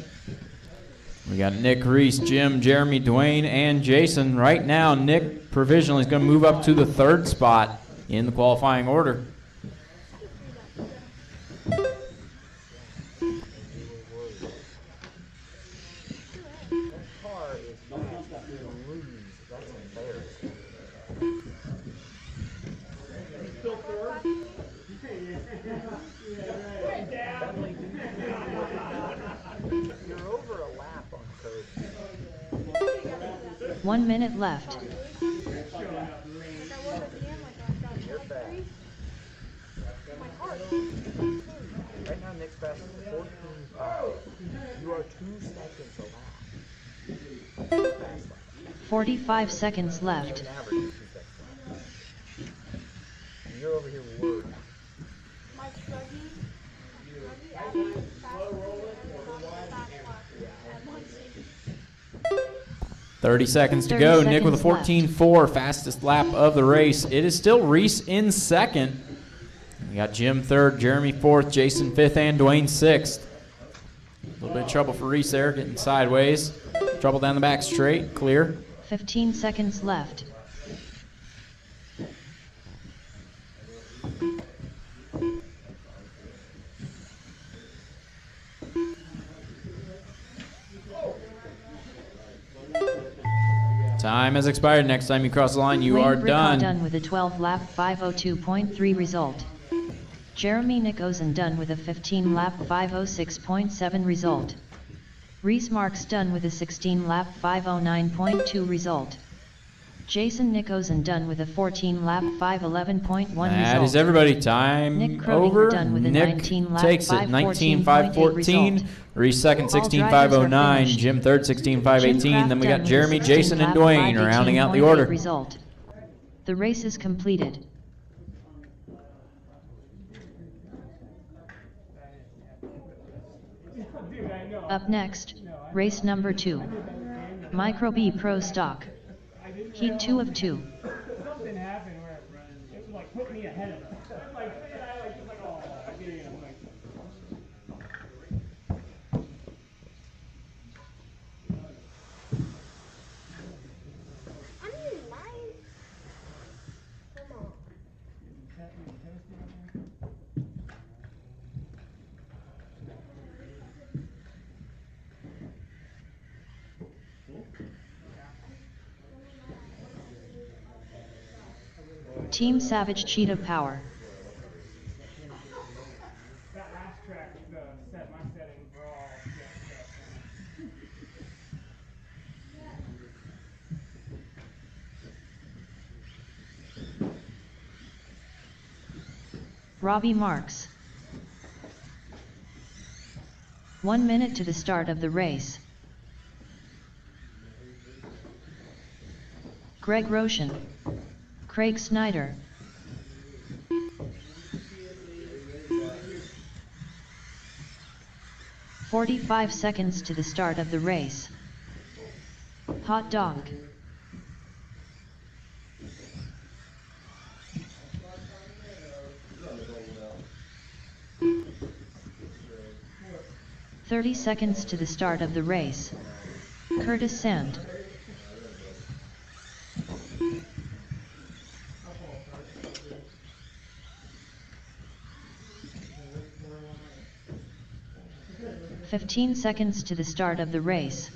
We got Nick, Reese, Jim, Jeremy, Dwayne, and Jason. Right now, Nick provisionally is going to move up to the 3rd spot in the qualifying order.
You're over a lap on curve.
1 minute left.
You're fast. Right now, Nick's fast 14.5. You are 2 seconds a lap.
45 seconds left.
An average of 2 seconds. And you're over here worried.
30 seconds to go. Nick with a 14.4, fastest lap of the race. It is still Reese in 2nd. We got Jim 3rd, Jeremy 4th, Jason 5th, and Dwayne 6th. A little bit of trouble for Reese there, getting sideways. Trouble down the back straight, clear.
15 seconds left.
Time has expired. Next time you cross the line, you are done.
done with a 12-lap 5:02.3 result. Jeremy Nicholson done with a 15-lap 5:06.7 result. Reese Marks done with a 16-lap 5:09.2 result. Jason Nicholson done with a 14-lap 5:11.1 result.
That is everybody. Time
Nick
over.
done with a
Nick
19-lap
takes it 19.514. Reese 2nd 16.509. Jim 3rd 16.518. Then we got Jeremy, Jason, and Dwayne rounding out the order.
Result. The race is completed. Up next, race number 2. Micro B Pro Stock. Heat 2 of 2.
Something happened where it like put me ahead of him. I'm like, oh, I get it. I'm like,
I need mine. Come on.
Team Savage Cheetah Power.
that last track set my setting for all.
Robbie Marks. 1 minute to the start of the race. Greg Roshan. Craig Snyder. "45 seconds to the start of the race. Hot dog. "30 seconds to the start of the race. Curtis Sand. "15 seconds to the start of the race.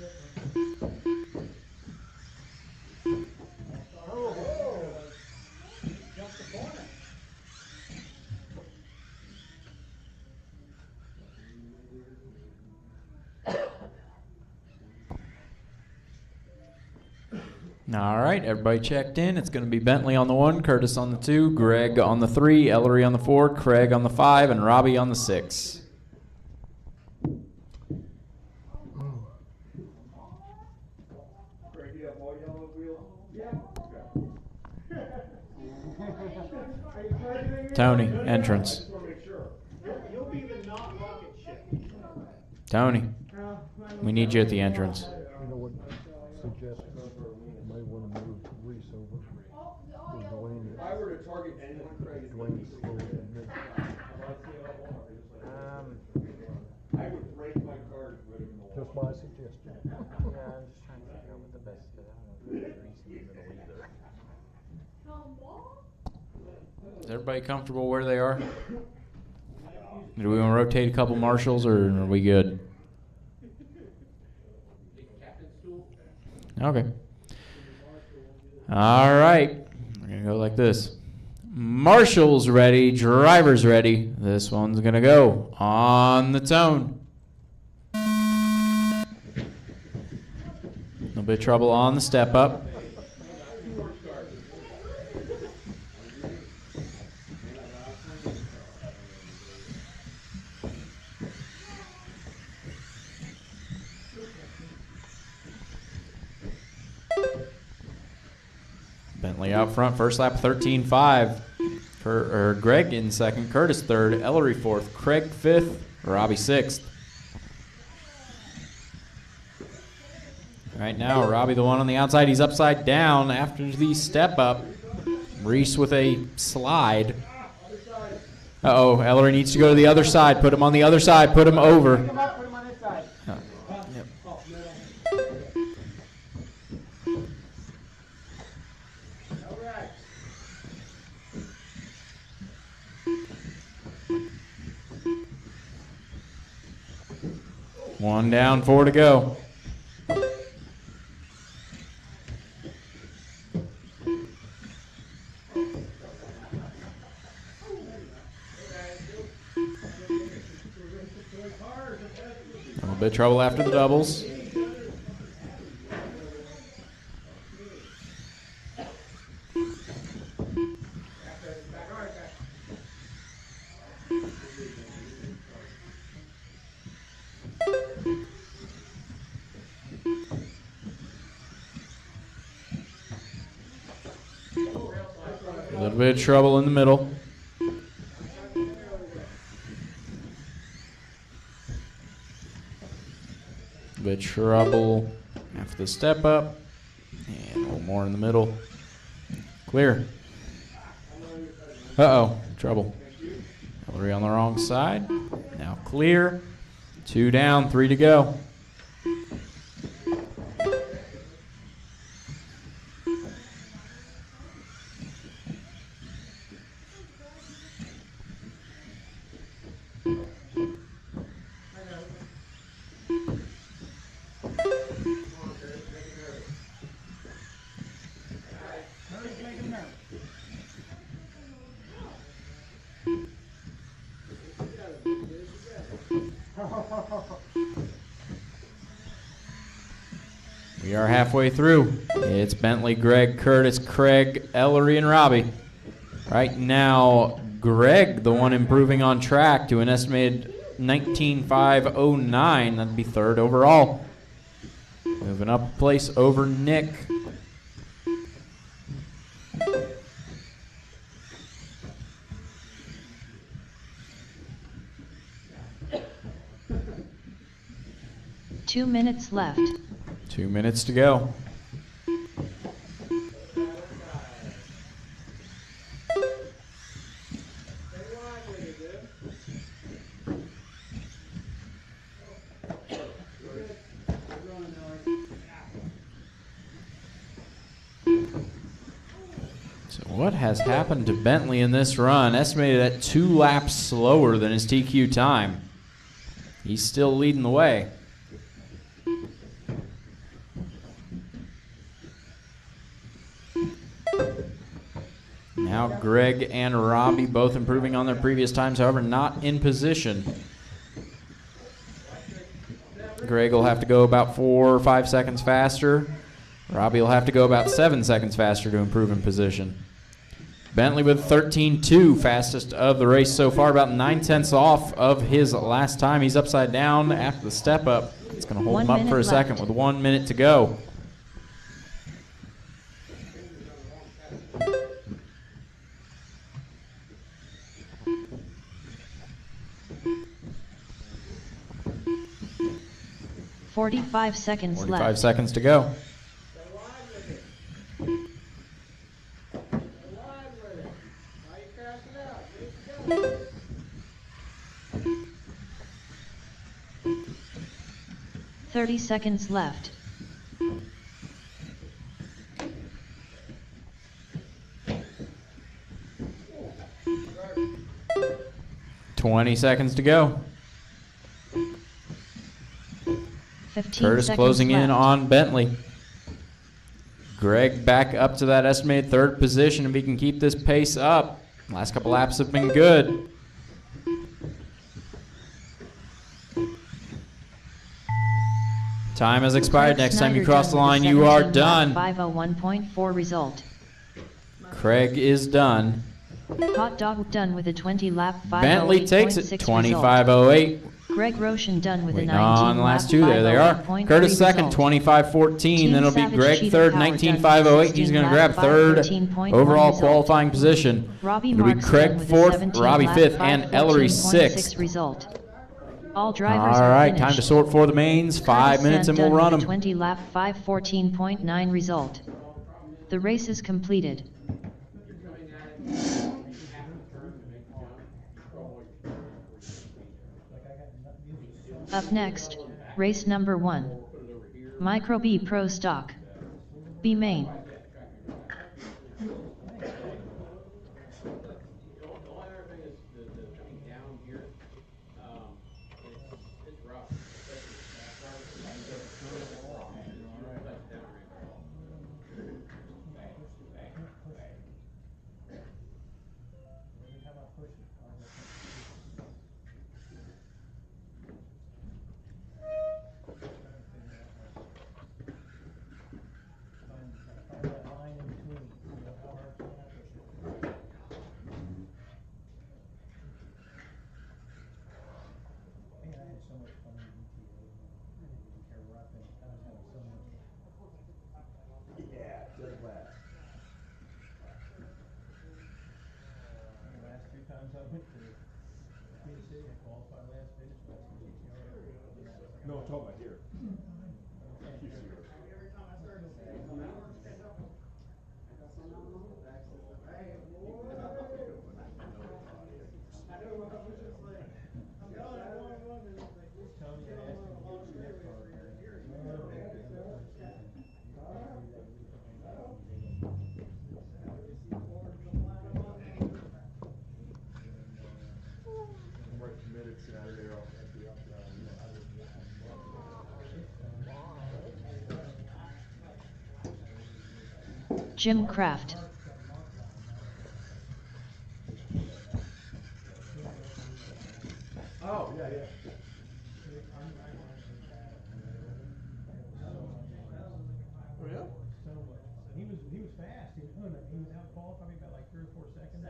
All right, everybody checked in. It's going to be Bentley on the 1, Curtis on the 2, Greg on the 3, Ellery on the 4, Craig on the 5, and Robbie on the 6.
Greg, you have more yellow
Tony, entrance. Tony, we need you at the entrance.
You know what? Suggest you might want to move Reese over. Dwayne is.
If I were to target anyone, Craig, it's
Dwayne's slower than me.
I would break my card and put him in the wall.
Just my suggestion.
Yeah, I'm just trying to figure out what the best is. I don't know if there's Reese in the middle either.
Is everybody comfortable where they are? Do we want to rotate a couple marshals, or are we good? Okay. All right. We're going to go like this. Marshals ready, drivers ready. This one's going to go on the tone. A little bit of trouble on the step up. Bentley out front, first lap 13.5. Greg in second, Curtis third, Ellery fourth, Craig fifth, Robbie sixth. Right now, Robbie the one on the outside. He's upside down after the step up. Reese with a slide. Uh-oh, Ellery needs to go to the other side. Put him on the other side. Put him over.
Put him on this side.
Yep. One down, 4 to go. A little bit of trouble after the doubles. A little bit of trouble in the middle. A bit of trouble after the step up. And a little more in the middle. Clear. Uh-oh, trouble. Ellery on the wrong side. Now clear. 2 down, 3 to go. We are halfway through. It's Bentley, Greg, Curtis, Craig, Ellery, and Robbie. Right now, Greg, the one improving on track to an estimated 19.509. That'd be third overall. Moving up a place over Nick.
Two minutes left.
2 minutes to go. So what has happened to Bentley in this run? Estimated at 2 laps slower than his TQ time. He's still leading the way. Now Greg and Robbie both improving on their previous times, however, not in position. Greg will have to go about 4 or 5 seconds faster. Robbie will have to go about 7 seconds faster to improve in position. Bentley with 13.2, fastest of the race so far, about 9/10 off of his last time. He's upside down after the step up. It's going to hold him up for a second with 1 minute to go.
45 seconds
45
left.
seconds to go.
Stay wide with it. Stay wide with it. Why you crashing out? Get it together.
30 seconds left.
Twenty seconds to go.
15
Curtis
seconds
closing in
left.
on Bentley. Greg back up to that estimated third position if he can keep this pace up. Last couple laps have been good. Time has expired.
Craig
Next time you
Snyder
cross the
done with
line,
a
you are
17 lap
done.
501.4 result.
Craig is done.
Hot Dog done with a 20 lap 508.6
Bentley takes it,
result.
25.08.
Greg Roshan done with
Waiting
a 19
on
lap
last two. There they are.
508.3
Curtis second,
result.
25.14.
Team
Then it'll be
Savage
Greg
Cheetah
third,
Power done with
19.508. He's
16
going to
lap
grab third
513.1
overall
result.
qualifying position.
Robbie
It'll be
Marks
Craig
done with a
fourth,
17
Robbie
lap
fifth, and Ellery
514.6
sixth.
result. All drivers
All
are
right,
finished.
time to sort for the mains. 5 minutes and we'll run them.
20 lap 514.9 result. The race is completed. Up next, race number 1. Micro B Pro Stock. B Main.
No, I'm talking about here. I'm right committed Saturday. I'll be up there.
Jim Kraft.
Oh, yeah, yeah. Oh, yeah?
He was fast. He was out qualified by like 3 or 4 seconds.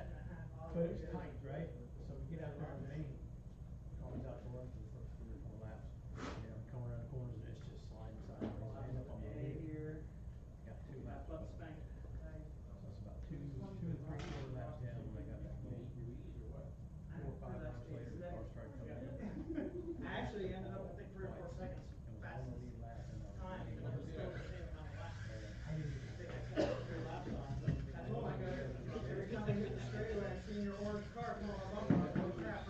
But it was tight, right? So we get out there in the main. Always out to run for the first 3 or 4 laps. You know, coming around the corners and it's just sliding sideways. I end up on the lead. Got 2 laps. So it's about 2 and 3/4 laps down when I got that goal. 4 or 5 laps later, the car started coming in.
I actually ended up, I think, 3 or 4 seconds.
It was on the lead lap and
Time,
I
but it was still the same amount of laps.
I didn't even think I
I told my guy, every time I hit the straightaway, I seen your orange car come on my bumper. I'm like, oh crap.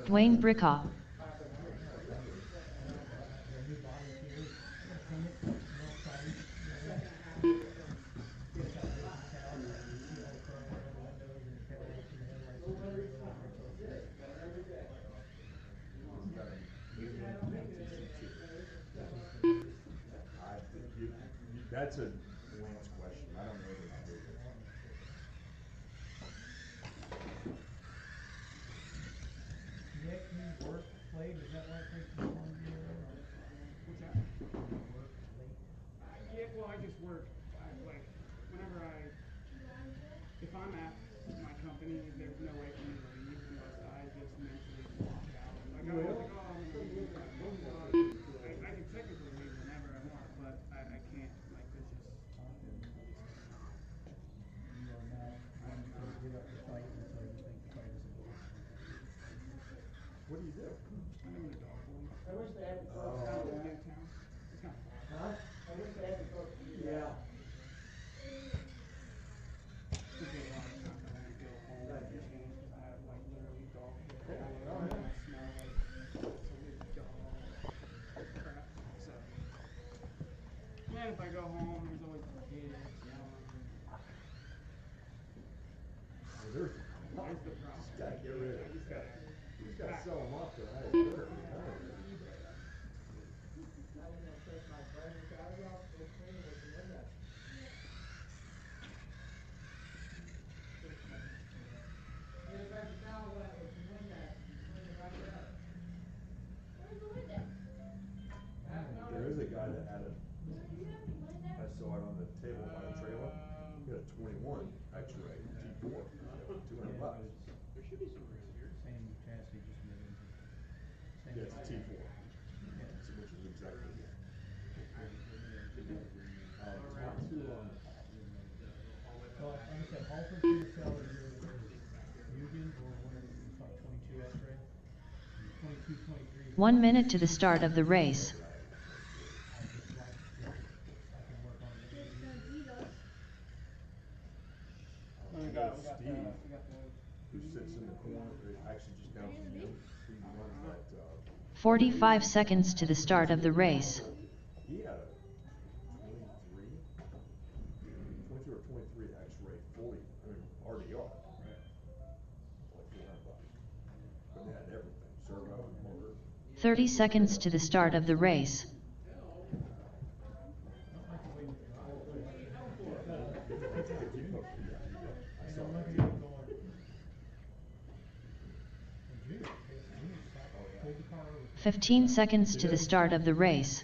Dwayne Brickoff.
That's a Lance question. I don't know the number.
Nick, you work, played, is that
mean, there's no way for me to leave unless I just mentally block out. Like, I'm like, oh, I'm gonna leave. I can technically leave whenever I want, but I can't. Like, there's just.
You are not one to give up the fight until you think the fight is over.
What do you do?
I'm in a dog bowl.
I wish they had the
Down in Newtown. It's kind of far.
Huh? I wish they had the coach to do that.
Yeah.
Took me a long time for them to go home and change because I have like literally dog hair all
Oh,
over me.
yeah.
I smell like absolute dog crap. So, then if I go home, there's always the kids.
Well, there's the
There's the problem.
Just gotta get rid of
I
it.
just gotta.
You just gotta sell them off to higher bidder.
Now you're gonna take my brand new tires off, go clean with some windows. Get a paper towel wet with some windows, and clean it right there.
Where's the window?
There is a guy that had a, I saw it on the table by the trailer. He had a 21 X-ray T4, $200.
There should be some risk here. Same chassis, just made into.
Yeah, it's a T4, which is exactly it. Top two on the top.
So, like I said, Halford's gonna sell either Mugen or whatever, it's like 22 X-ray. 22, 23.
1 minute to the start of the race.
I just like, I can work on it.
It's gonna beat us.
We got the.
Who sits in the corner, actually just down from you. He runs that,
45 seconds to the start of the race.
he had a 22 or 23 X-ray fully, RDR. Right. Like $400. But they had everything, servo, motor.
30 seconds to the start of the race.
I saw
Look
that.
at it going. And Junior, pulled the car over.
15 seconds to the start of the race.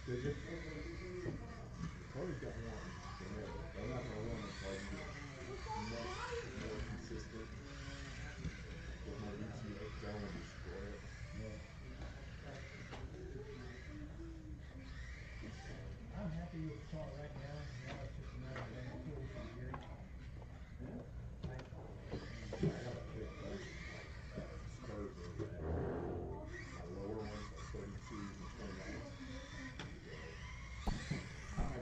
Did you? Chloe's got one. They're not gonna run until I can get much more consistent with my ETA, because I don't want to destroy it.
I'm happy with the car right now. Now it's just a matter of getting pulled some gear.
I have a big bunch of spurs over there. My lower ones are 32s and 29s.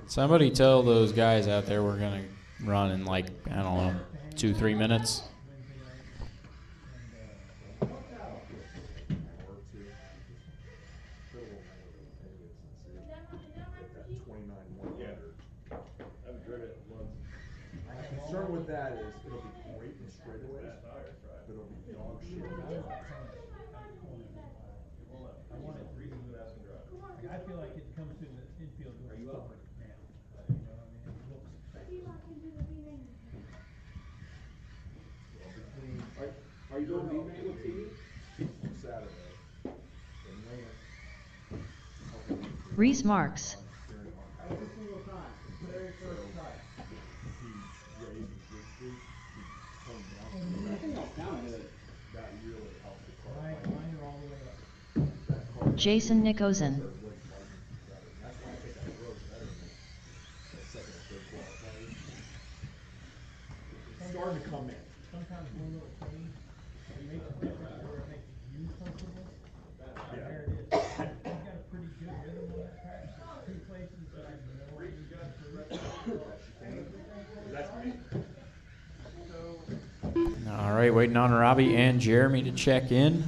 Somebody tell those guys out there we're gonna run in like, I don't know, 2-3 minutes.
Or two. Put a little more than idiots and see. Like that 29 100.
I've driven it once.
My concern with that is it'll be great in straightaways, but it'll be dog shit.
I want it really good. Like, I feel like it comes to the infield with a story now. You know, I mean, it looks
Are you doing V-Main with TV? On Saturday. And then
Reese Marks.
every single time. Very first time. He raised his good streak. He toned down.
I think that sounded good.
That really helped the car.
mine are all the way up.
That car.
Jason Nicholson.
That's why I think I drove better than the second or third qualifiers. It's starting to come in.
Sometimes one little change, it makes a difference where it makes you comfortable.
Yeah.
There it is. I've got a pretty good rhythm on that track. There's two places that I know I need to improve.
That's me.
So
right, waiting on Robbie and Jeremy to check in.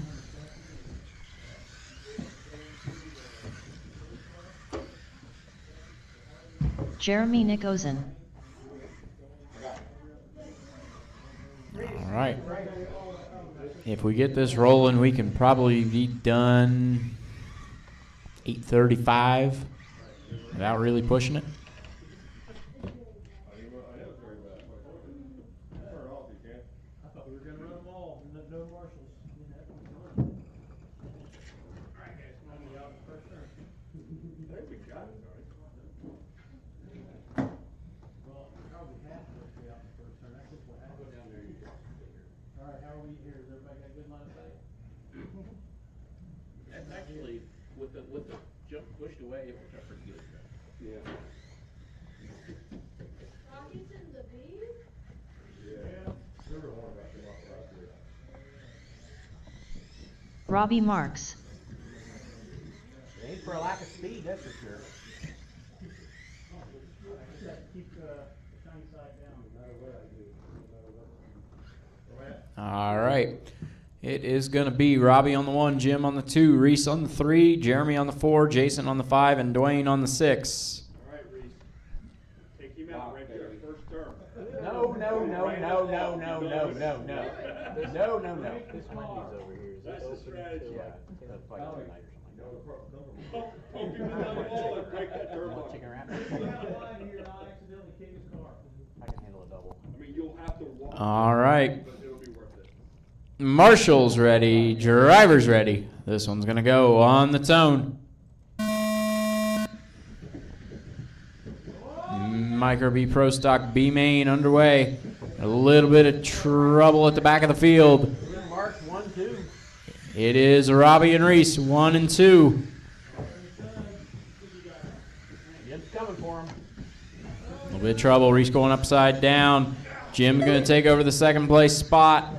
Jeremy Nickosen.
All right. If we get this rolling, we can probably be done 8:35 without really pushing it.
I thought we were gonna run them all, no marshals. Alright guys, come on, y'all first turn. There we go. Well, probably half of us be out the first turn, that's just what happened. Go down there, you can. Alright, how are we here, has everybody got a good line of sight?
That's actually, with the jump pushed away, it worked out pretty good.
Yeah.
Rockies in the B?
Yeah. River Horn got them off last year.
Robbie Marks.
It ain't for a lack of speed, that's for sure.
Keep the shiny side down.
No matter what I do, no matter what.
All right. It is going to be Robbie on the 1, Jim on the 2, Reese on the 3, Jeremy on the 4, Jason on the 5, and Dwayne on the 6.
All right, Reese. Take him out right there, first term.
No. This Wendy's over here. Is
That's
it
the
open?
strategy.
Yeah, it's like tonight or something like that.
Don't give me that ball and break that
You
turn
want
off.
chicken wrap?
Get out of line here, not accidentally kick his car.
I can handle a double.
I mean, you'll have to walk.
All right.
But it'll be worth it.
Marshall's ready. Driver's ready. This one's going to go on the tone. Micro B Pro Stock B main underway. A little bit of trouble at the back of the field.
Mark 1, 2.
It is Robbie and Reese, 1 and 2.
Jim's coming for him.
A little bit of trouble. Reese going upside down. Jim going to take over the second place spot.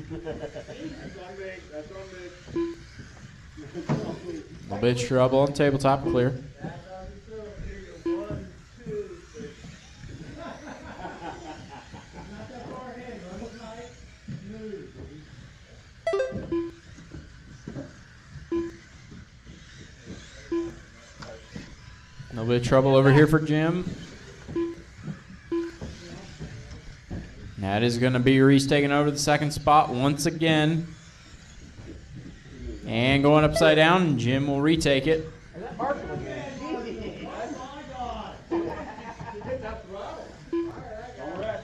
That's on me, that's on me.
A little bit of trouble on tabletop clear. A little bit of trouble over here for Jim. That is going to be Reese taking over the second spot once again. And going upside down, and Jim will retake it.
And that Marshall again.
All right.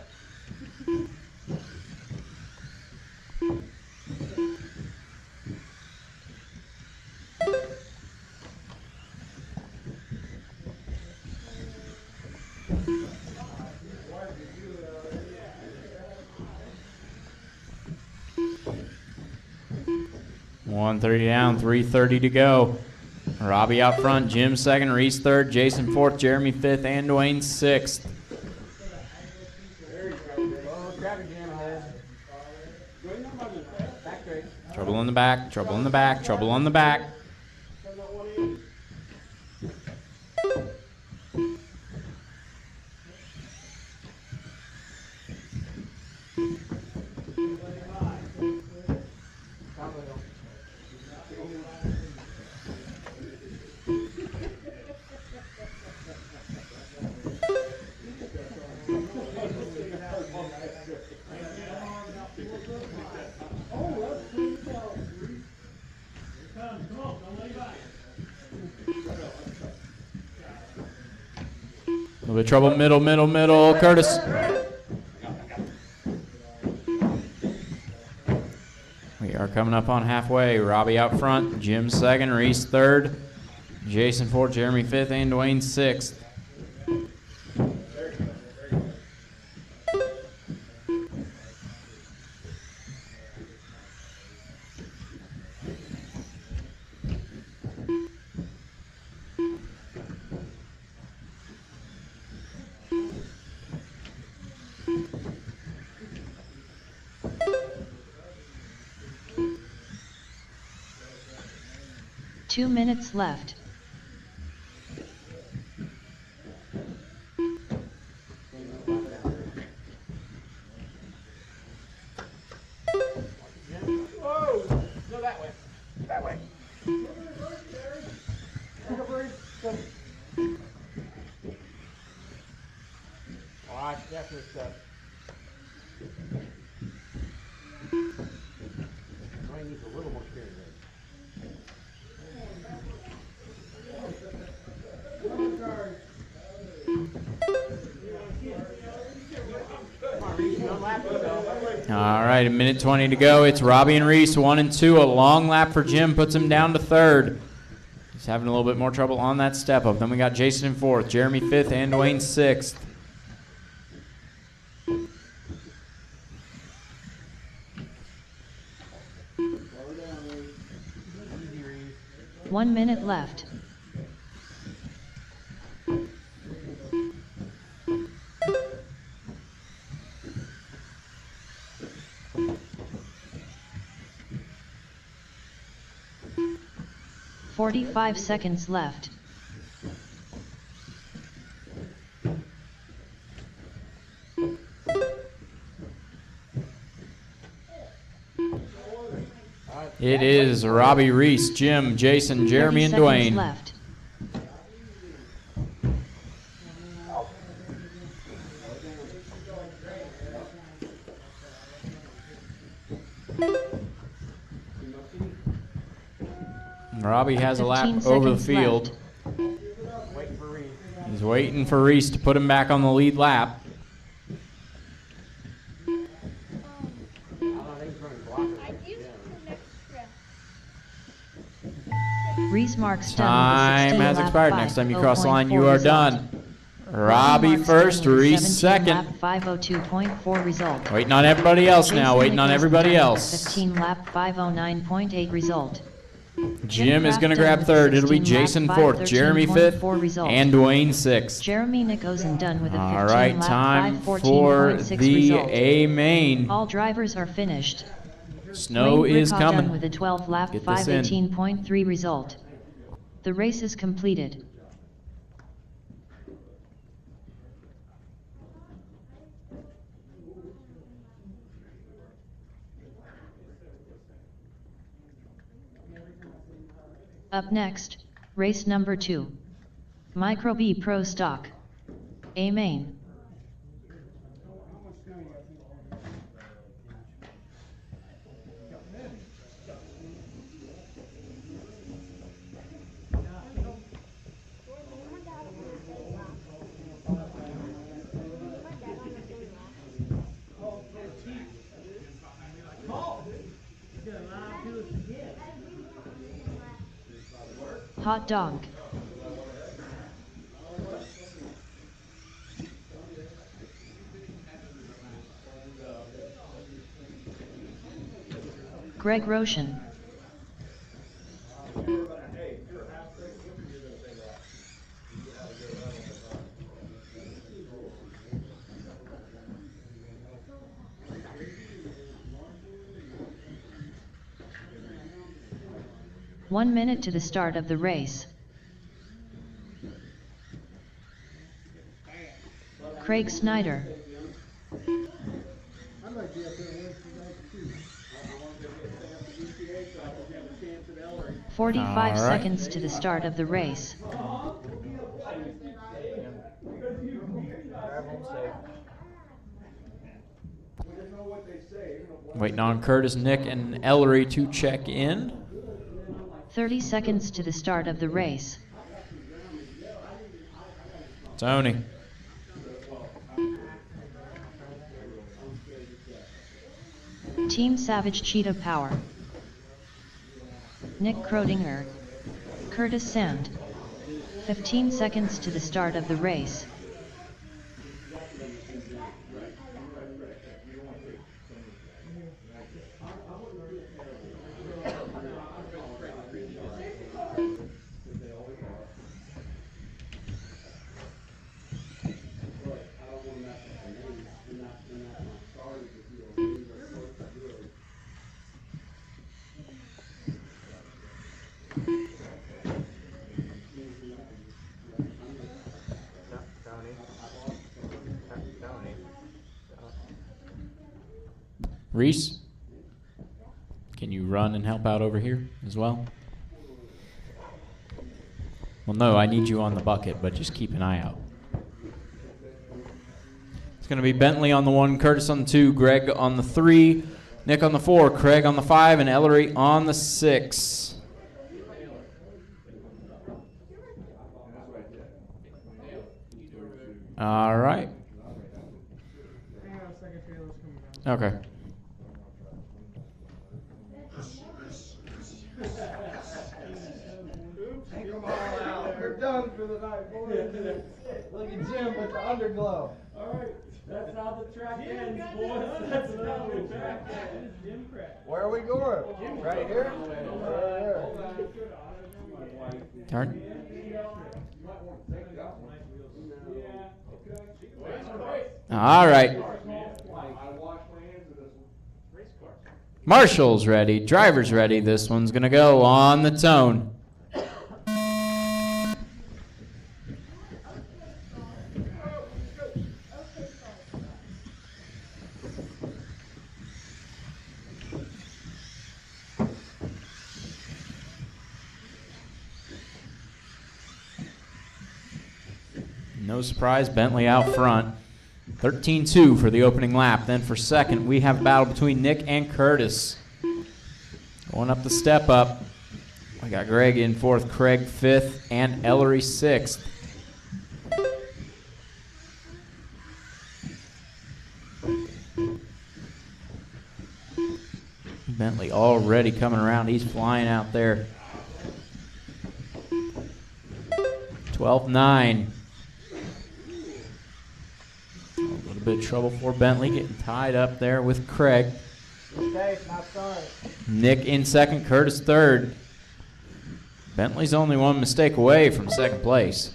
$130 down, $330 to go. Robbie out front, Jim second, Reese third, Jason fourth, Jeremy fifth, and Dwayne sixth. Trouble in the back, trouble in the back, trouble on the back. A little bit of trouble, middle, Curtis. We are coming up on halfway. Robbie out front, Jim second, Reese third, Jason fourth, Jeremy fifth, and Dwayne sixth.
Two minutes left.
Watch after the step.
Ryan needs a little more steering rate.
All right, a minute 20 to go. It's Robbie and Reese, 1 and 2. A long lap for Jim puts him down to third. He's having a little bit more trouble on that step up. Then we got Jason in fourth, Jeremy fifth, and Dwayne sixth.
One minute left. "45 seconds left.
It is Robbie, Reese, Jim, Jason, Jeremy, and
30 seconds
Dwayne.
left.
Robbie has a
15
lap over the
seconds
field.
left.
He's waiting for Reese to put him back on the lead lap.
Reese Marks done
Time
with a 16
has
lap
expired.
5,
Next time you cross the line, you
0.4
are
result.
done. Robbie
Marks
first,
done with a
Reese
17 lap
second.
502.4 result.
Waiting on everybody else now.
Jason
Waiting on
Nicholson
everybody
done with a
else.
15 lap 509.8 result.
Jim is
Kraft
going to
done
grab
with a
third. It'll be
16 lap
Jason fourth, Jeremy fifth,
513.4 result.
and Dwayne sixth.
Jeremy Nicholson done with a 15
All right,
lap
time for
514.6
the
result.
A main.
All drivers are finished.
Snow
Wayne
is
Brickaw
coming.
done with a 12 lap
Get this in.
518.3 result. The race is completed. Up next, race number 2. Micro B Pro Stock. A main. Hot dog. Greg Roshan. One minute to the start of the race. Craig Snyder. 45
All right.
seconds to the start of the race.
Waiting on Curtis, Nick, and Ellery to check in.
30 seconds to the start of the race.
Tony.
Team Savage Cheetah Power. Nick Krodinger. Curtis Sand. 15 seconds to the start of the race.
Reese, can you run and help out over here as well? Well, no, I need you on the bucket, but just keep an eye out. going to be Bentley on the 1, Curtis on the 2, Greg on the 3, Nick on the 4, Craig on the 5, and Ellery on the 6. All right.
Hang on a second, Taylor's coming down.
Okay.
Take them all out. We're done for the night, boys. Look at Jim with the underglow.
All right. That's how the track ends, boys. That's how the track ends.
Jim Craig.
Where are we going? Right here?
Turn. All right. Marshall's ready. Driver's ready. This one's going to go on the tone. No surprise, Bentley out front. 13-2 for the opening lap. Then for second, we have a battle between Nick and Curtis. Going up the step up. We got Greg in 4th, Craig 5th, and Ellery 6th. Bentley already coming around. He's flying out there. 12-9. A little bit of trouble for Bentley, getting tied up there with Craig.
Okay, not sorry.
Nick in 2nd, Curtis 3rd. Bentley's only one mistake away from 2nd place.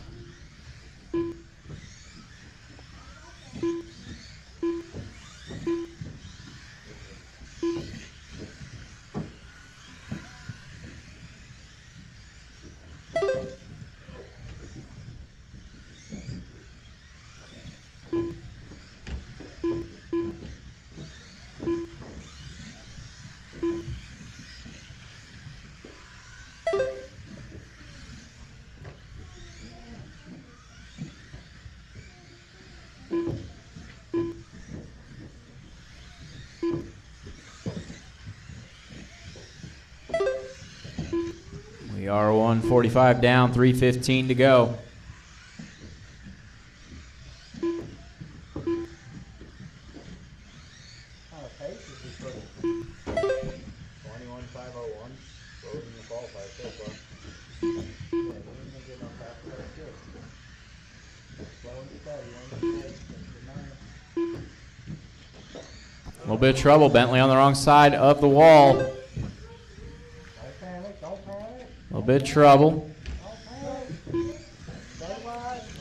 We are 1:45 down, 3:15 to go. A little bit of trouble. Bentley on the wrong side of the wall. A little bit of trouble.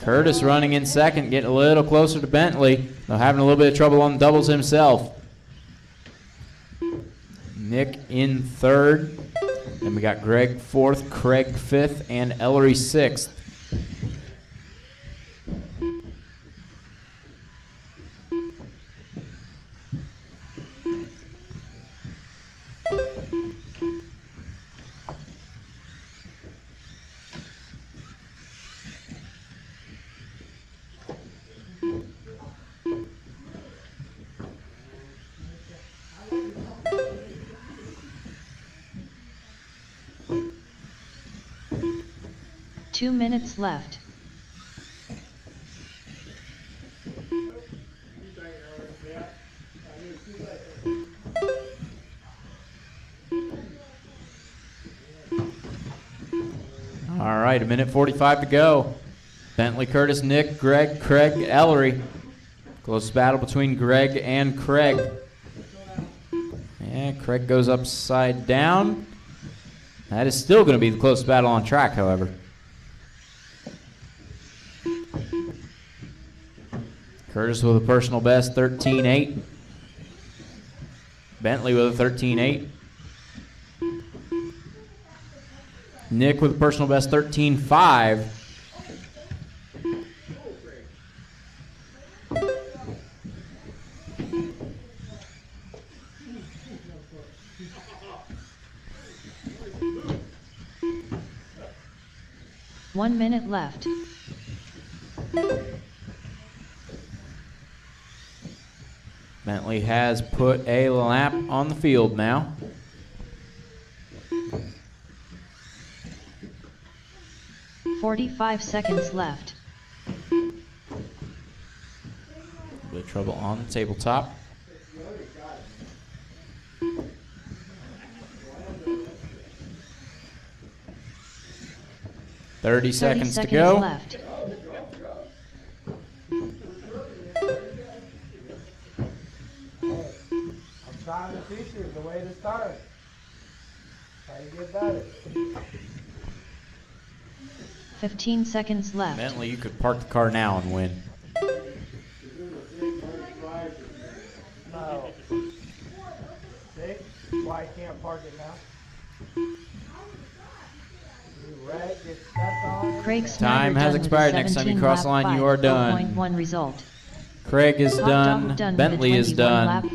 Curtis running in 2nd, getting a little closer to Bentley, though having a little bit of trouble on the doubles himself. Nick in 3rd. Then we got Greg 4th, Craig 5th, and Ellery 6th.
Two minutes left.
All right, 1:45 to go. Bentley, Curtis, Nick, Greg, Craig, Ellery. Close battle between Greg and Craig. And Craig goes upside down. That is still going to be the closest battle on track, however. Curtis with a personal best, 13.8. Bentley with a 13.8. Nick with a personal best, 13.5.
One minute left.
Bentley has put a lap on the field now.
.45 left.
Bit of trouble on the tabletop. 30 seconds to go.
Left.
I'm trying to teach you the way to start. How you get better.
15 seconds left.
Bentley, you could park the car now and win.
No. See? Why I can't park it now?
Craig
Time has expired. Next time you cross the line, you are done.
0.1 result.
Craig is done. Bentley is done.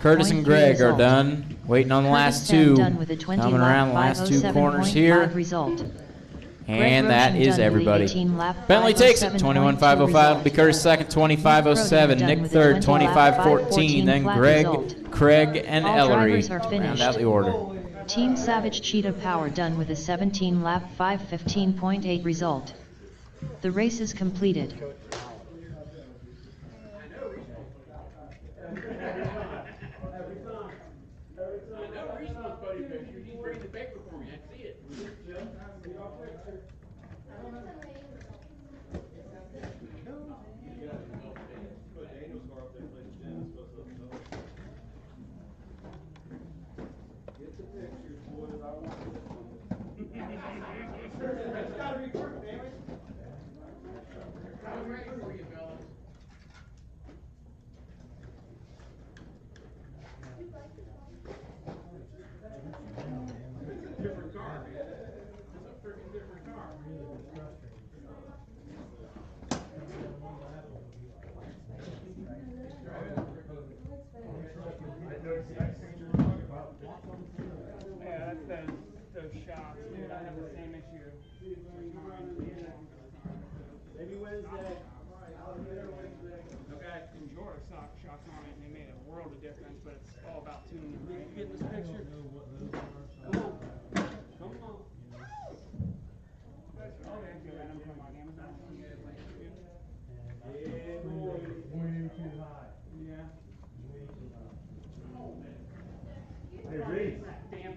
Curtis and Greg are done. Waiting on the last two. Coming around the last two corners here. And that is everybody. Bentley takes it. 21.505 will be Curtis second. 25.07. Nick third. 25.14. Then Greg, Craig, and Ellery round out the order.
Team Savage Cheetah Power done with a 17-lap 5:15.8 result. The race is completed.
Yeah, that's those shocks, dude. I have the same issue.
Maybe Wednesday.
Okay. Enjoy shocks on it, and they made a world of difference, but it's all about tuning, right? You get this picture? Come on. Come on. Okay, good. I'm from like Amazon.
Yeah, boy.
Way too high.
Yeah.
Hey, Reese.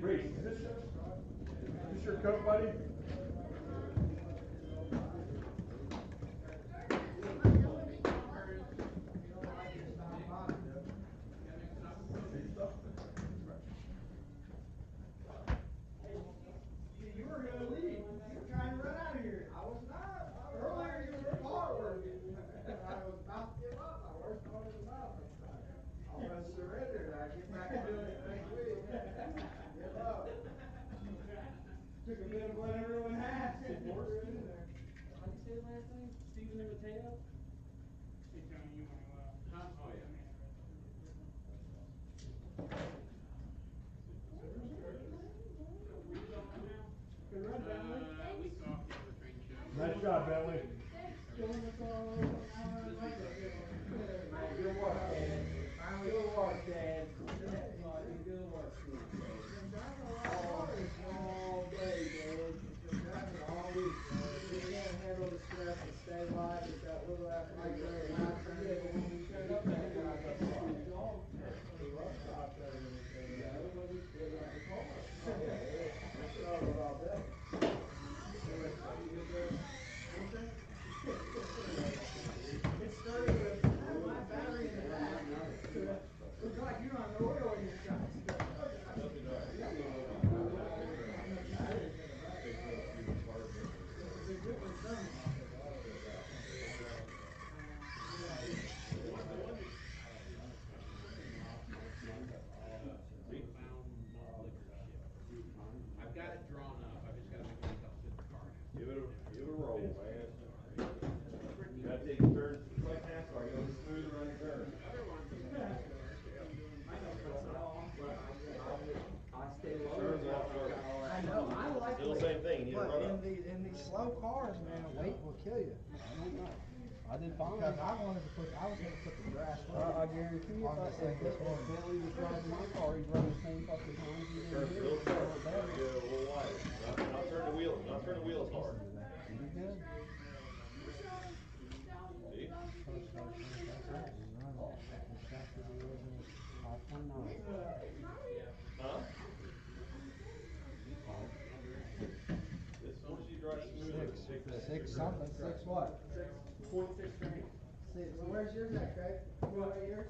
Reese, is this your coat, buddy?
You were going to leave. You were trying to run out of here. I was not. Earlier you were hard working. I was about to give up. My worst part of the mouth. I almost surrendered. I get back to doing it next week. Give up. Took a bit of what everyone had.
How do you say the last name? Steven and Mateo? He's telling you when he left. Huh? Oh, yeah.
Good run, Bentley.
Nice job, Bentley.
Good work, Dad. Good work, Dad. Good work, all day, Dad. All week. You can't handle the stress and stay live with that little athletic and not forget when you turn up that guy. He was stopped there when he came in. Otherwise, he's still on the corner. That's what I was about that. It started with my battery in the back. Looks like you don't have no oil in your shocks.
I've got it drawn up. I've just got to make sure it's in the car now.
Give it a roll, man. You gotta take turns like NASCAR, you gotta smooth around the curve.
I know, I like
Still the same thing, you need to
but
run up.
in these slow cars, man, weight will kill you. I don't know.
I did fine.
Because I was gonna put the grass.
I guarantee you, if Billy was driving my car, he'd run the same fucking times he did here.
Real
It's
tight.
not bad.
Yeah, a little wider. Not turn the wheel. Not turn the wheels hard.
He did good.
See?
First start 25,000, run as fast as he was in 529.
Huh? As soon as you drive smooth, take that.
Six something, six what?
6.6 grand.
Six, where's yours at, Craig? You know what yours?